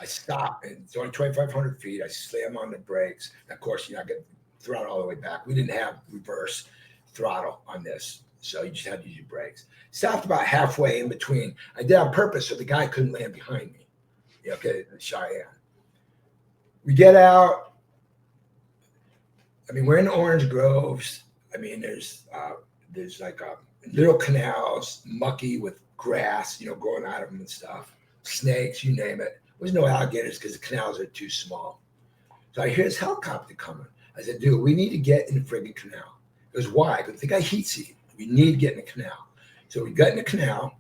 I stop, and it's only 2,500 feet. I slam on the brakes. And of course, I get throttle all the way back. We didn't have reverse throttle on this, so you just had to use your brakes. Stopped about halfway in between. I did on purpose so the guy couldn't land behind me. Okay, Cheyenne. We get out. I mean, we're in orange groves. I mean, there's like little canals, mucky with grass, growing out of them and stuff. Snakes, you name it. There's no alligators because the canals are too small. So I hear this helicopter coming. I said, dude, we need to get in the friggin' canal. He goes, why? Because the guy heat seat. We need to get in the canal. So we got in the canal.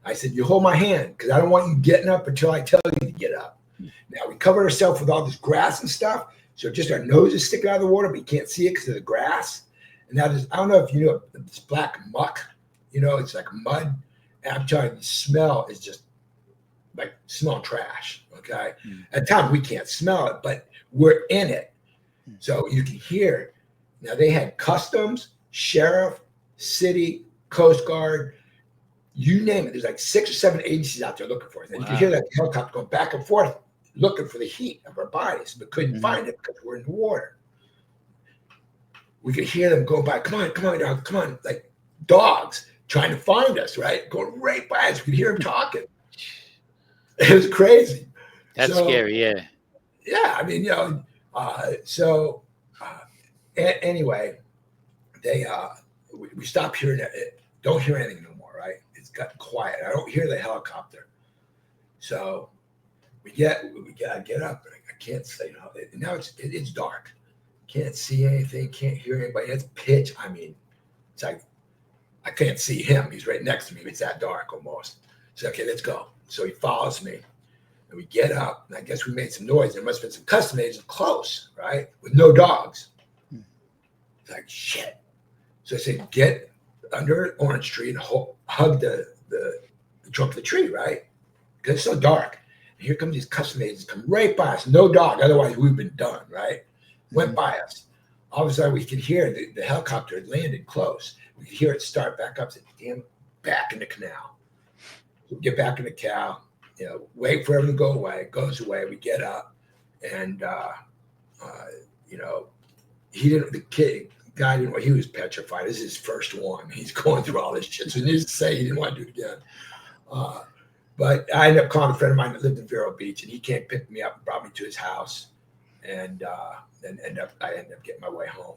I said, you hold my hand because I don't want you getting up until I tell you to get up. Now we covered ourselves with all this grass and stuff. So just our nose is sticking out of the water, but you can't see it because of the grass. And now I don't know if you know this black muck, it's like mud. And I'm telling you, the smell is just like smell trash. Okay. At times we can't smell it, but we're in it. So you can hear it. Now they had customs, sheriff, city, Coast Guard, you name it. There's like 6 or 7 agencies out there looking for it. And you can hear that helicopter going back and forth, looking for the heat of our bodies, but couldn't find it because we're in the water. We could hear them going by. Come on, dog, come on, like dogs trying to find us, right? Going right by us. We could hear them talking. It was crazy. That's scary, yeah. Yeah, I mean, anyway, they we stopped hearing it. Don't hear anything no more, right? It's got quiet. I don't hear the helicopter. So I get up and I can't say now it's dark. Can't see anything, can't hear anybody. It's pitch. I mean, it's like I can't see him. He's right next to me. It's that dark almost. So okay, let's go. So he follows me. And we get up, and I guess we made some noise. There must have been some custom agents close, right? With no dogs. It's like, shit. So I said, get under an orange tree and hug the trunk of the tree, right? Because it's so dark. And here comes these custom agents, come right by us. No dog. Otherwise, we've been done, right? Went by us. All of a sudden, we could hear the helicopter had landed close. We could hear it start back up. Said, damn, back in the canal. So we get back in the canal. Wait for everything to go away. It goes away. We get up, and the guy didn't. He was petrified. This is his first one. He's going through all this shit. So he didn't say he didn't want to do it again. But I ended up calling a friend of mine that lived in Vero Beach, and he came pick me up and brought me to his house, and then I ended up getting my way home.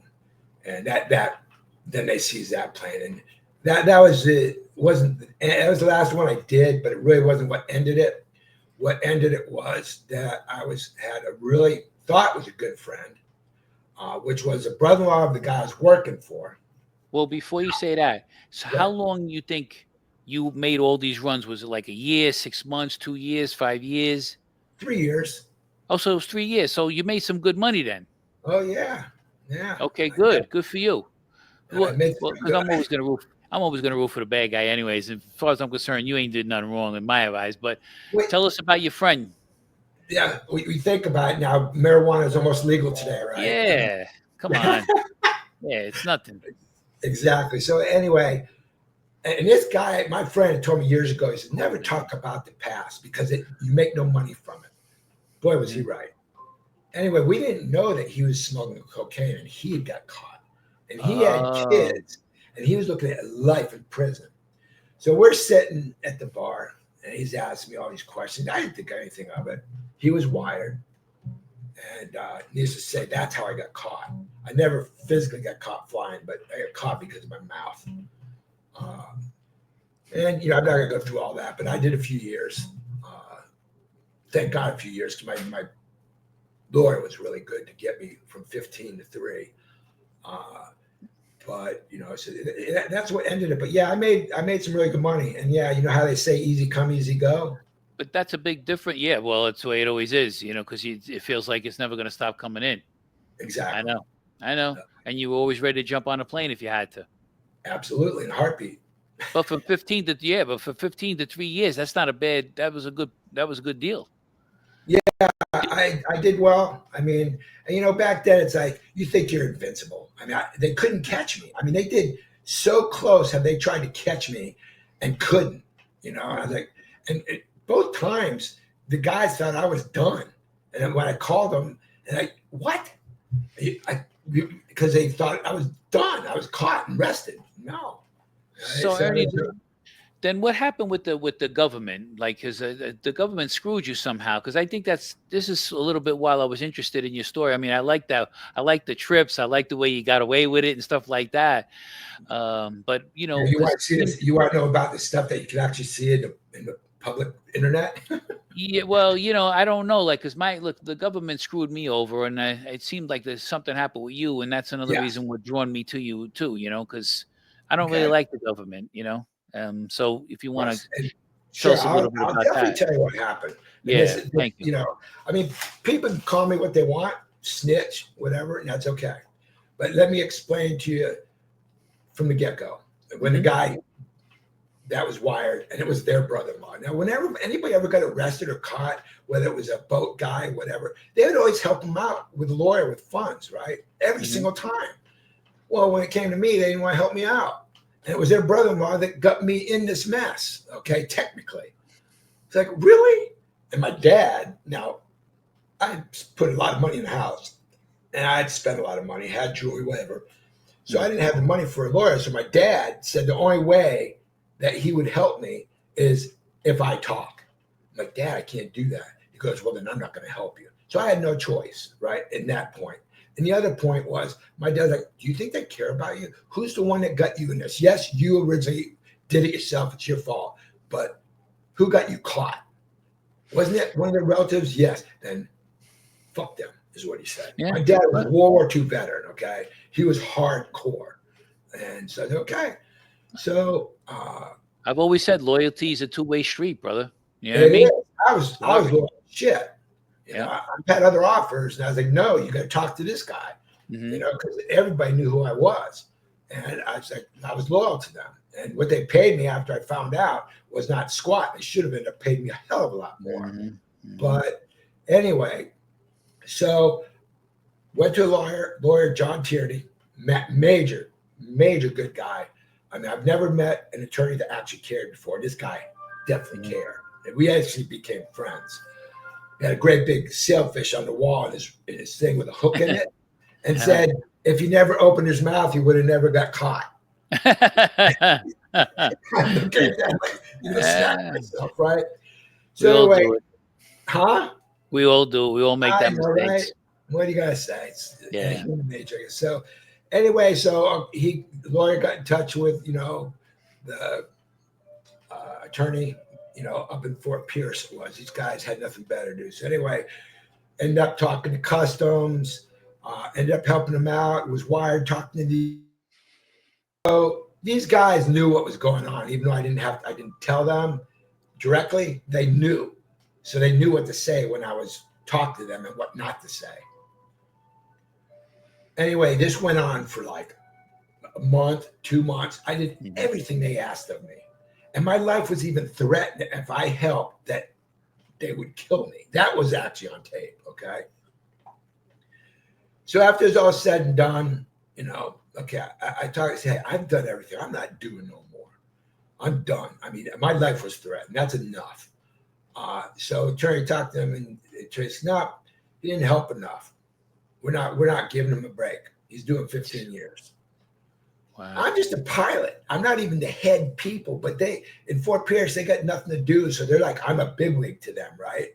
And then they seized that plane, and that was it. It was the last one I did, but it really wasn't what ended it. What ended it was that I had a really thought was a good friend, which was a brother-in-law of the guy I was working for. Well, before you say that, so how long you think you made all these runs? Was it like a year, 6 months, 2 years, 5 years? 3 years. Oh, so it was 3 years. So you made some good money then. Oh yeah. Okay, good. Good for you. Well, because I'm always gonna root for the bad guy, anyways. As far as I'm concerned, you ain't did nothing wrong in my eyes. But tell us about your friend. Yeah, we think about it now. Marijuana is almost legal today, right? Yeah, come on. Yeah, it's nothing. Exactly. So anyway, and this guy, my friend, told me years ago, he said, never talk about the past because you make no money from it. Boy, was he right. Anyway, we didn't know that he was smuggling cocaine and he had got caught. And he had kids. And he was looking at life in prison. So we're sitting at the bar, and he's asking me all these questions. I didn't think anything of it. He was wired. And needless to say, that's how I got caught. I never physically got caught flying, but I got caught because of my mouth. And, I'm not going to go through all that, but I did a few years. Thank God a few years, because my lawyer was really good to get me from 15 to 3. But so that's what ended it. But yeah, I made some really good money, and yeah, how they say, easy come, easy go. But that's a big difference. Yeah, well, it's the way it always is, because it feels like it's never going to stop coming in. Exactly. I know. And you were always ready to jump on a plane if you had to. Absolutely, in a heartbeat. But for 15 to 3 years, that's not a bad. That was a good that was a good deal. I did well. I mean, and, back then it's like you think you're invincible. I mean, they couldn't catch me. I mean, they did so close. Have they tried to catch me and couldn't? I was like, both times the guys thought I was done. And then when I called them, and what? Because they thought I was done. I was caught and arrested. No. So Ernie, then what happened with the government? Like, because the government screwed you somehow. Because I think this is a little bit while I was interested in your story. I mean, I like that. I like the trips. I like the way you got away with it and stuff like that. But you want to see this? You want to know about the stuff that you can actually see in the public internet? Yeah, well, I don't know, like, because the government screwed me over, and it seemed like there's something happened with you, and that's another reason what drawn me to you too, because I don't really like the government, So if you want to tell us a little bit about that. I'll definitely tell you what happened. Yeah, thank you. I mean, people can call me what they want, snitch, whatever, and that's okay. But let me explain to you from the get-go. When the guy that was wired, and it was their brother-in-law. Now, whenever anybody ever got arrested or caught, whether it was a boat guy, whatever, they would always help him out with a lawyer with funds, right? Every single time. Well, when it came to me, they didn't want to help me out. And it was their brother-in-law that got me in this mess, okay, technically. It's like, really? And my dad, now, I put a lot of money in the house, and I'd spent a lot of money, had jewelry, whatever. So I didn't have the money for a lawyer. So my dad said the only way that he would help me is if I talk. I'm like, Dad, I can't do that. He goes, well, then I'm not going to help you. So I had no choice, right, in that point. And the other point was, my dad's like, do you think they care about you? Who's the one that got you in this? Yes, you originally did it yourself. It's your fault. But who got you caught? Wasn't it one of their relatives? Yes. Then fuck them, is what he said. Yeah. My dad was a World War II veteran, okay? He was hardcore. And so, okay. So I've always said loyalty is a two-way street, brother. You know what I mean? I was loyal shit. I've had other offers, and I was like, no, you got to talk to this guy. Because everybody knew who I was, and I was like, I was loyal to them. And what they paid me after I found out was not squat. They should have ended up paying me a hell of a lot more. But anyway, so went to a lawyer John Tierney, major good guy. I mean, I've never met an attorney that actually cared before. This guy definitely cared. And we actually became friends. He had a great big sailfish on the wall in his thing with a hook in it, and said, if he never opened his mouth, he would have never got caught. I look at that like, snap myself, right? So anyway, we all do. We all make that mistake. Right? What do you gotta say? It's human nature. So anyway, the lawyer got in touch with the attorney, up in Fort Pierce. It was, these guys had nothing better to do. So anyway, ended up talking to customs. Ended up helping them out. Was wired talking to so these guys knew what was going on, even though I didn't tell them directly. They knew, so they knew what to say when I was talking to them and what not to say. Anyway, this went on for like a month, 2 months. I did everything they asked of me, and my life was even threatened if I helped that they would kill me. That was actually on tape. Okay. So after it's all said and done, okay, I say, I've done everything. I'm not doing no more. I'm done. I mean, my life was threatened. That's enough. So attorney talked to him, and attorney said, no, he didn't help enough. We're not giving him a break. He's doing 15 years. Wow. I'm just a pilot. I'm not even the head people, but in Fort Pierce, they got nothing to do. So they're like, I'm a bigwig to them, right?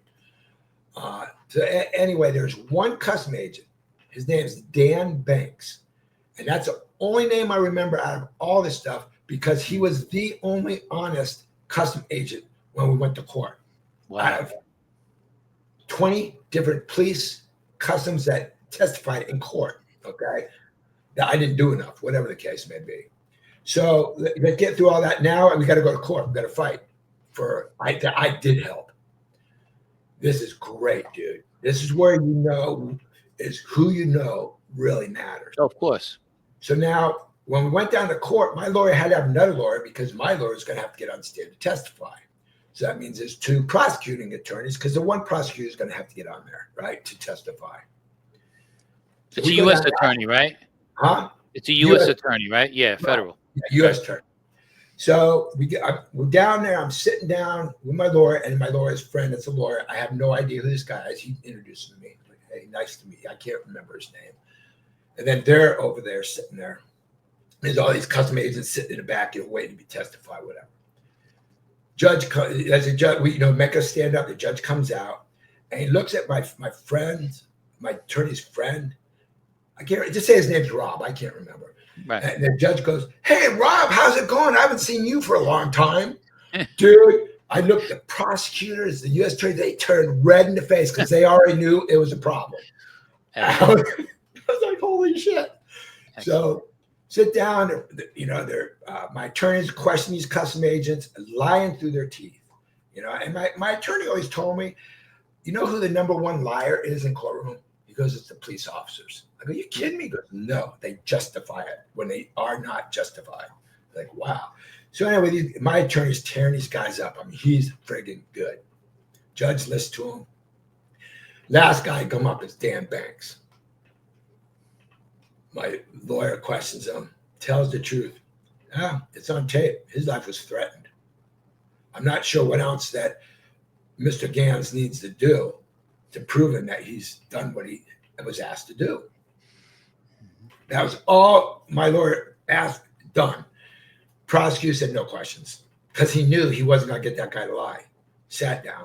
Anyway, there's one custom agent. His name is Dan Banks. And that's the only name I remember out of all this stuff, because he was the only honest custom agent when we went to court. Wow. Out of 20 different police customs that testified in court, okay? That I didn't do enough, whatever the case may be. So let's get through all that now, and we got to go to court. We got to fight I did help. This is great, dude. This is where is who really matters. Oh, of course. So now, when we went down to court, my lawyer had to have another lawyer because my lawyer is going to have to get on stand to testify. So that means there's 2 prosecuting attorneys because the one prosecutor is going to have to get on there, right, to testify. So it's a U.S. attorney, right? Huh? It's a U.S. attorney, right? Yeah, federal. Yeah, U.S. attorney. So we're down there. I'm sitting down with my lawyer and my lawyer's friend. That's a lawyer. I have no idea who this guy is. He introduced him to me. Like, hey, nice to meet you. I can't remember his name. And then they're over there sitting there. There's all these custom agents sitting in the back, waiting to be testified, whatever. Judge, as a judge, we make us stand up. The judge comes out and he looks at my friend, my attorney's friend. I can't just say his name's Rob. I can't remember. Right. And the judge goes, "Hey, Rob, how's it going? I haven't seen you for a long time." Dude, I looked at prosecutors, the U.S. attorney, they turned red in the face because they already knew it was a problem. I was like, holy shit. So sit down, my attorneys question these custom agents, lying through their teeth. And my attorney always told me, you know who the number one liar is in courtroom? He goes, it's the police officers. I go, you kidding me? He goes, no, they justify it when they are not justified. Like, wow. So anyway, my attorney's tearing these guys up. I mean, he's friggin' good. Judge listens to him. Last guy come up is Dan Banks. My lawyer questions him, tells the truth. Yeah, it's on tape. His life was threatened. I'm not sure what else that Mr. Ganz needs to do to prove him that he's done what he was asked to do. That was all my lawyer asked, done. Prosecutor said no questions because he knew he wasn't going to get that guy to lie. Sat down.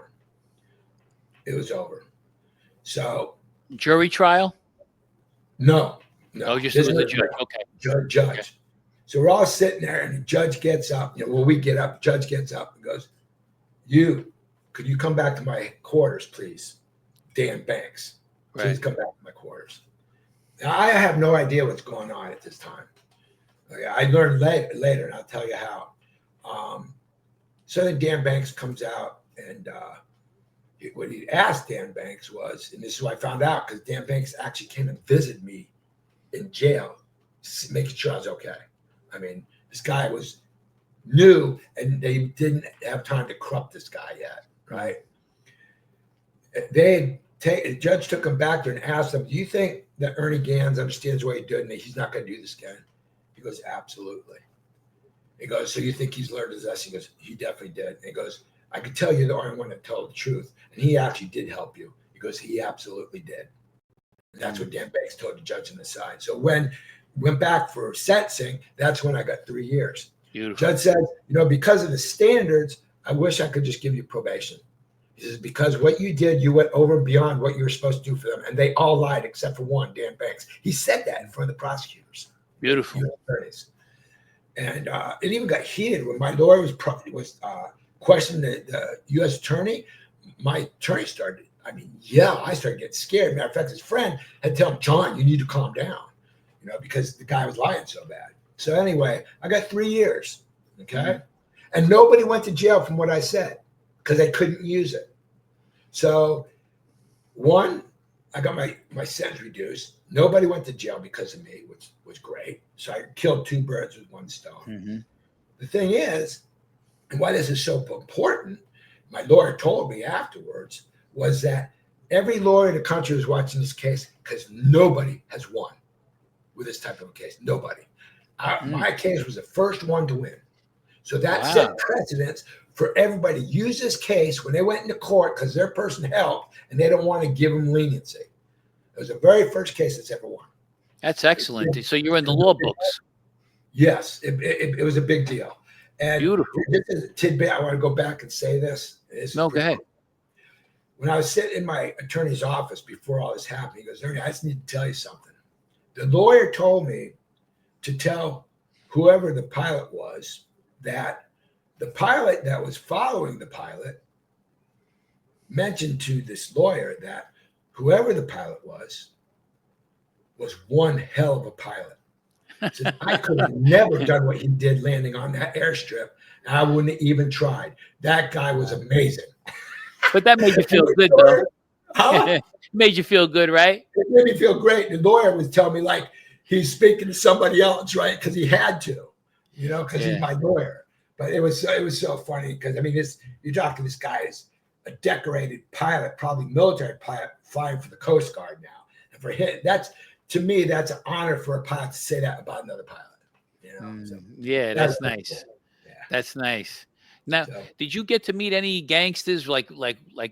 It was over. So. Jury trial? No. Oh, just with the judge. Okay. Judge. Okay. So we're all sitting there, and the judge gets up. We get up. Judge gets up and goes, could you come back to my quarters, please? Dan Banks. Please Right. come back to my quarters. Now, I have no idea what's going on at this time. Okay, I learned later, and I'll tell you how. So then Dan Banks comes out, and what he asked Dan Banks was, and this is what I found out, because Dan Banks actually came and visited me in jail, making sure I was okay. I mean, this guy was new, and they didn't have time to corrupt this guy yet, right? The judge took him back there and asked him, do you think that Ernie Ganz understands what he did and that he's not going to do this again? He goes, absolutely. He goes, so you think he's learned his lesson? He goes, he definitely did. And he goes, I can tell you're the only one that told the truth. And he actually did help you. He goes, he absolutely did. And that's what Dan Banks told the judge on the side. So when went back for sentencing, that's when I got 3 years. Beautiful. Judge said, because of the standards, I wish I could just give you probation. He says, because what you did, you went over and beyond what you were supposed to do for them. And they all lied except for one, Dan Banks. He said that in front of the prosecutors. Beautiful. And it even got heated when my lawyer was questioning the U.S. attorney. My attorney started, I started getting scared. Matter of fact, his friend had to tell him, John, you need to calm down, because the guy was lying so bad. So anyway, I got 3 years, okay? Mm-hmm. And nobody went to jail from what I said because they couldn't use it. So one, I got my sentence reduced. Nobody went to jail because of me, which was great. So I killed 2 birds with 1 stone. Mm-hmm. The thing is, and why this is so important, my lawyer told me afterwards, was that every lawyer in the country was watching this case because nobody has won with this type of a case. Nobody. My case was the first one to win. So that set precedence for everybody to use this case when they went into court because their person helped and they don't want to give them leniency. It was the very first case that's ever won. That's excellent. So you're in the law books. Yes, it was a big deal. And beautiful. This is a tidbit. I want to go back and say this. No, go ahead. When I was sitting in my attorney's office before all this happened, he goes, Ernie, I just need to tell you something. The lawyer told me to tell whoever the pilot was that the pilot that was following the pilot mentioned to this lawyer that whoever the pilot was one hell of a pilot. So I could have never done what he did landing on that airstrip, and I wouldn't have even tried. That guy was amazing. But that made you feel good, though. Huh? Made you feel good, right? It made me feel great. The lawyer was telling me like he's speaking to somebody else, right? Because he had to, because he's my lawyer. But it was so funny because I mean, you're talking this guy is a decorated pilot, probably military pilot, flying for the Coast Guard now. And for him, to me, that's an honor for a pilot to say that about another pilot. You know? So, yeah, that's nice. Cool. Yeah. That's nice. Now, did you get to meet any gangsters like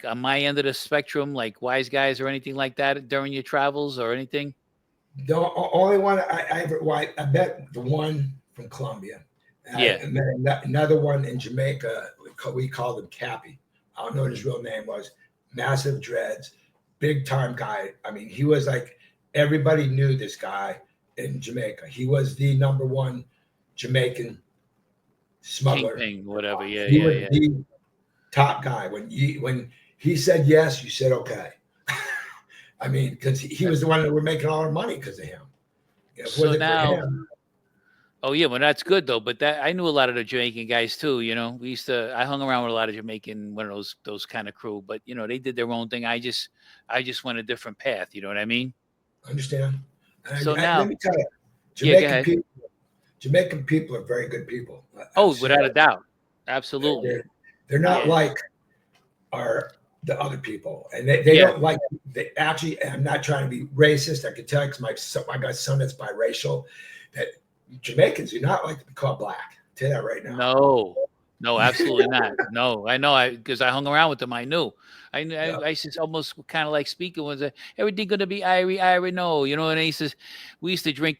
on my end of the spectrum, like wise guys or anything like that during your travels or anything? The only one I met the one from Colombia. Yeah. I met another one in Jamaica. We called him Cappy. I don't know what his real name was. Massive dreads, big time guy. I mean, he was like, everybody knew this guy in Jamaica. He was the number one Jamaican smuggler. Kingpin, whatever. Yeah, he was the top guy. When he said yes, you said okay. I mean, because he was the one that were making all our money because of him. So now, oh yeah, well that's good though. But that I knew a lot of the Jamaican guys too. You know, I hung around with a lot of Jamaican, one of those kind of crew. But you know, they did their own thing. I just went a different path. You know what I mean? I understand. So now, let me tell you, Jamaican people are very good people. Oh, without a doubt, absolutely. They're not like the other people, and they don't like. They actually, I'm not trying to be racist. I can tell you because I got a son that's biracial. That Jamaicans do not like to be called black. I'll tell you that right now. No, absolutely not. No, I know. Because I hung around with them. I knew. I used to almost kind of like speaking was everything gonna be Irie. No, you know. And we used to drink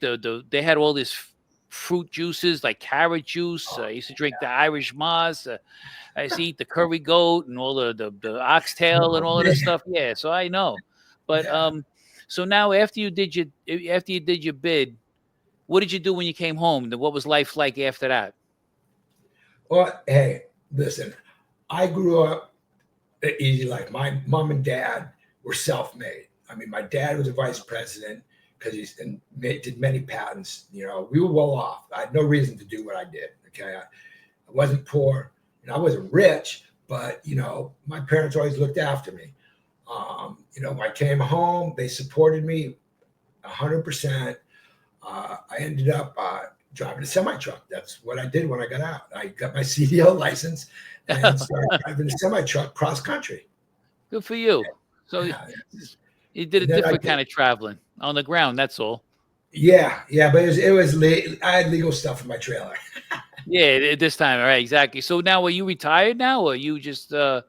they had all this fruit juices like carrot juice. I used to drink the Irish Moss. I used to eat the curry goat and all the oxtail and all of this stuff. Yeah, so I know. But so now after you did your bid, what did you do when you came home? What was life like after that? Well, hey, listen, I grew up an easy life. My mom and dad were self-made. I mean, my dad was a vice president because did many patents. You know, we were well off. I had no reason to do what I did. Okay, I wasn't poor. I wasn't rich, but you know, my parents always looked after me. You know, when I came home, they supported me 100%. I ended up driving a semi truck. That's what I did when I got out. I got my CDL license and started driving a semi truck cross country. Good for you. So you did a different kind of traveling on the ground. That's all. Yeah, but it was I had legal stuff in my trailer. Yeah, this time, all right, exactly. So now, are you retired now, or are you just? Yeah,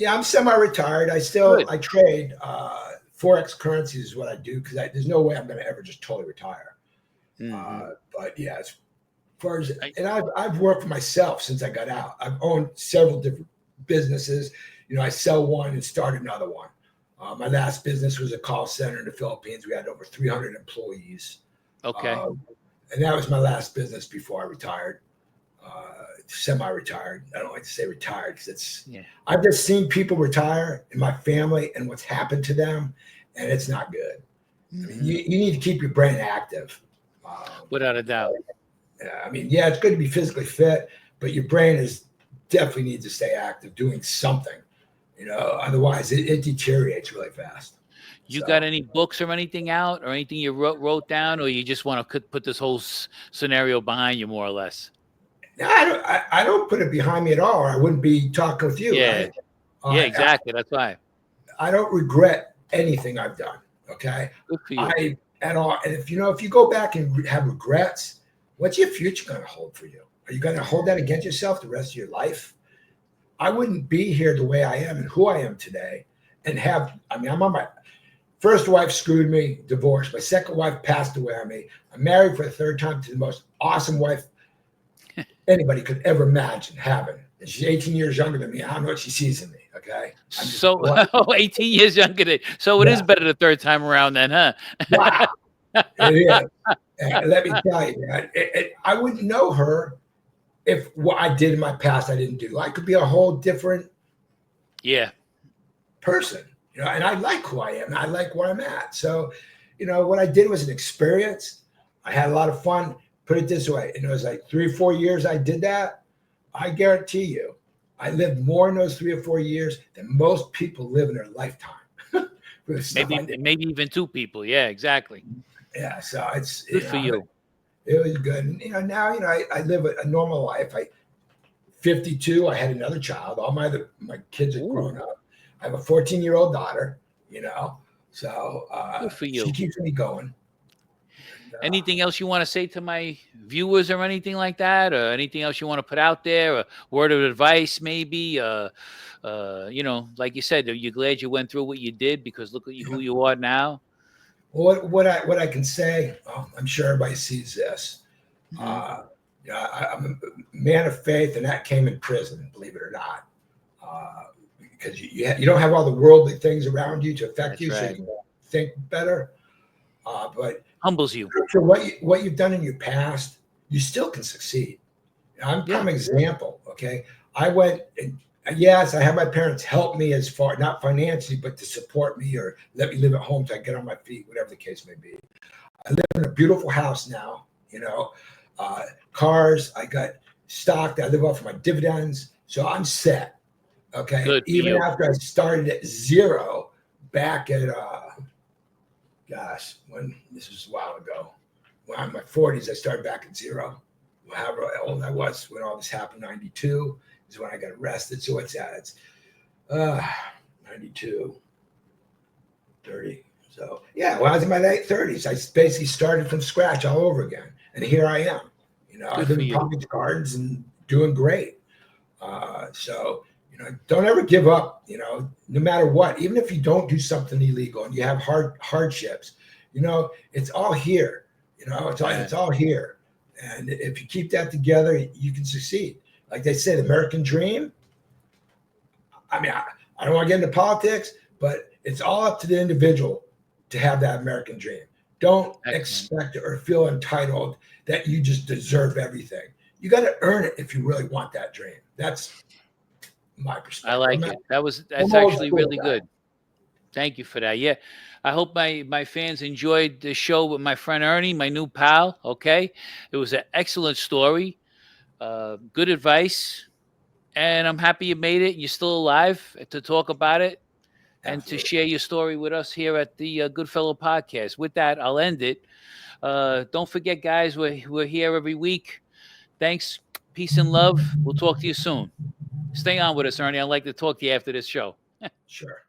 I'm semi-retired. I trade. Forex currencies is what I do because there's no way I'm going to ever just totally retire. Mm-hmm. But yeah, as far as I've worked for myself since I got out. I've owned several different businesses. You know, I sell one and start another one. My last business was a call center in the Philippines. We had over 300 employees. Okay. And that was my last business before I retired. Semi-retired. I don't like to say retired because I've just seen people retire in my family and what's happened to them, and it's not good. Mm-hmm. I mean, you need to keep your brain active. Without a doubt. I mean, yeah, it's good to be physically fit, but your brain definitely needs to stay active, doing something. You know, otherwise it deteriorates really fast. You got any books or anything out, or anything you wrote down, or you just want to put this whole scenario behind you, more or less? No, I don't put it behind me at all, or I wouldn't be talking with you. Yeah, right? Yeah, exactly. That's why. I don't regret anything I've done. Okay, good for you. At all. And if you go back and have regrets, what's your future going to hold for you? Are you going to hold that against yourself the rest of your life? I wouldn't be here the way I am and who I am today, and I'm on my first wife screwed me, divorced. My second wife passed away on me. I'm married for the third time to the most awesome wife anybody could ever imagine having. And she's 18 years younger than me. I don't know what she sees in me. Okay. 18 years younger than. So it is better the third time around then, huh? Wow. It is. And let me tell you, man, I wouldn't know her if what I did in my past I didn't do. I could be a whole different person. You know, and I like who I am. And I like where I'm at. So, you know, what I did was an experience. I had a lot of fun. Put it this way, and it was like 3 or 4 years I did that. I guarantee you, I lived more in those 3 or 4 years than most people live in their lifetime. maybe even 2 people. Yeah, exactly. Yeah, so it's good for you. It was good. And, now I live a normal life. 52, I had another child. All my kids are grown up. I have a 14-year-old daughter, so Good for she you. keeps me going. Anything else you want to say to my viewers or anything like that, or anything else you want to put out there, a word of advice maybe? Like you said, you're glad you went through what you did, because look at who you are now. What I can say, I'm sure everybody sees this. I'm a man of faith, and that came in prison, believe it or not, because you don't have all the worldly things around you to affect That's you, right. so you can think better. But humbles you for what you've done in your past, you still can succeed. I'm prime example. Okay, I went and yes, I had my parents help me as far, not financially, but to support me or let me live at home till I get on my feet, whatever the case may be. I live in a beautiful house now. Cars. I got stocked. I live off of my dividends, so I'm set. Okay, Good for even you. after I started at zero back at when this was a while ago. When I'm in my 40s, I started back at zero. However old I was when all this happened, 92 is when I got arrested. So what's that? It's 92, 30. So yeah, when I was in my late 30s, I basically started from scratch all over again. And here I am. I live in Palm Beach Gardens and doing great. Don't ever give up, no matter what. Even if you don't do something illegal and you have hardships, it's all here. It's all here. And if you keep that together, you can succeed. Like they say, the American dream. I mean, I don't want to get into politics, but it's all up to the individual to have that American dream. Don't expect or feel entitled that you just deserve everything. You got to earn it if you really want that dream. That's my perspective. I like it. That's actually really good. Thank you for that. Yeah. I hope my fans enjoyed the show with my friend Ernie, my new pal. Okay. It was an excellent story. Good advice. And I'm happy you made it. You're still alive to talk about it and to share your story with us here at the Goodfellow Podcast. With that, I'll end it. Don't forget, guys, we're here every week. Thanks. Peace and love. We'll talk to you soon. Stay on with us, Ernie. I'd like to talk to you after this show. Sure.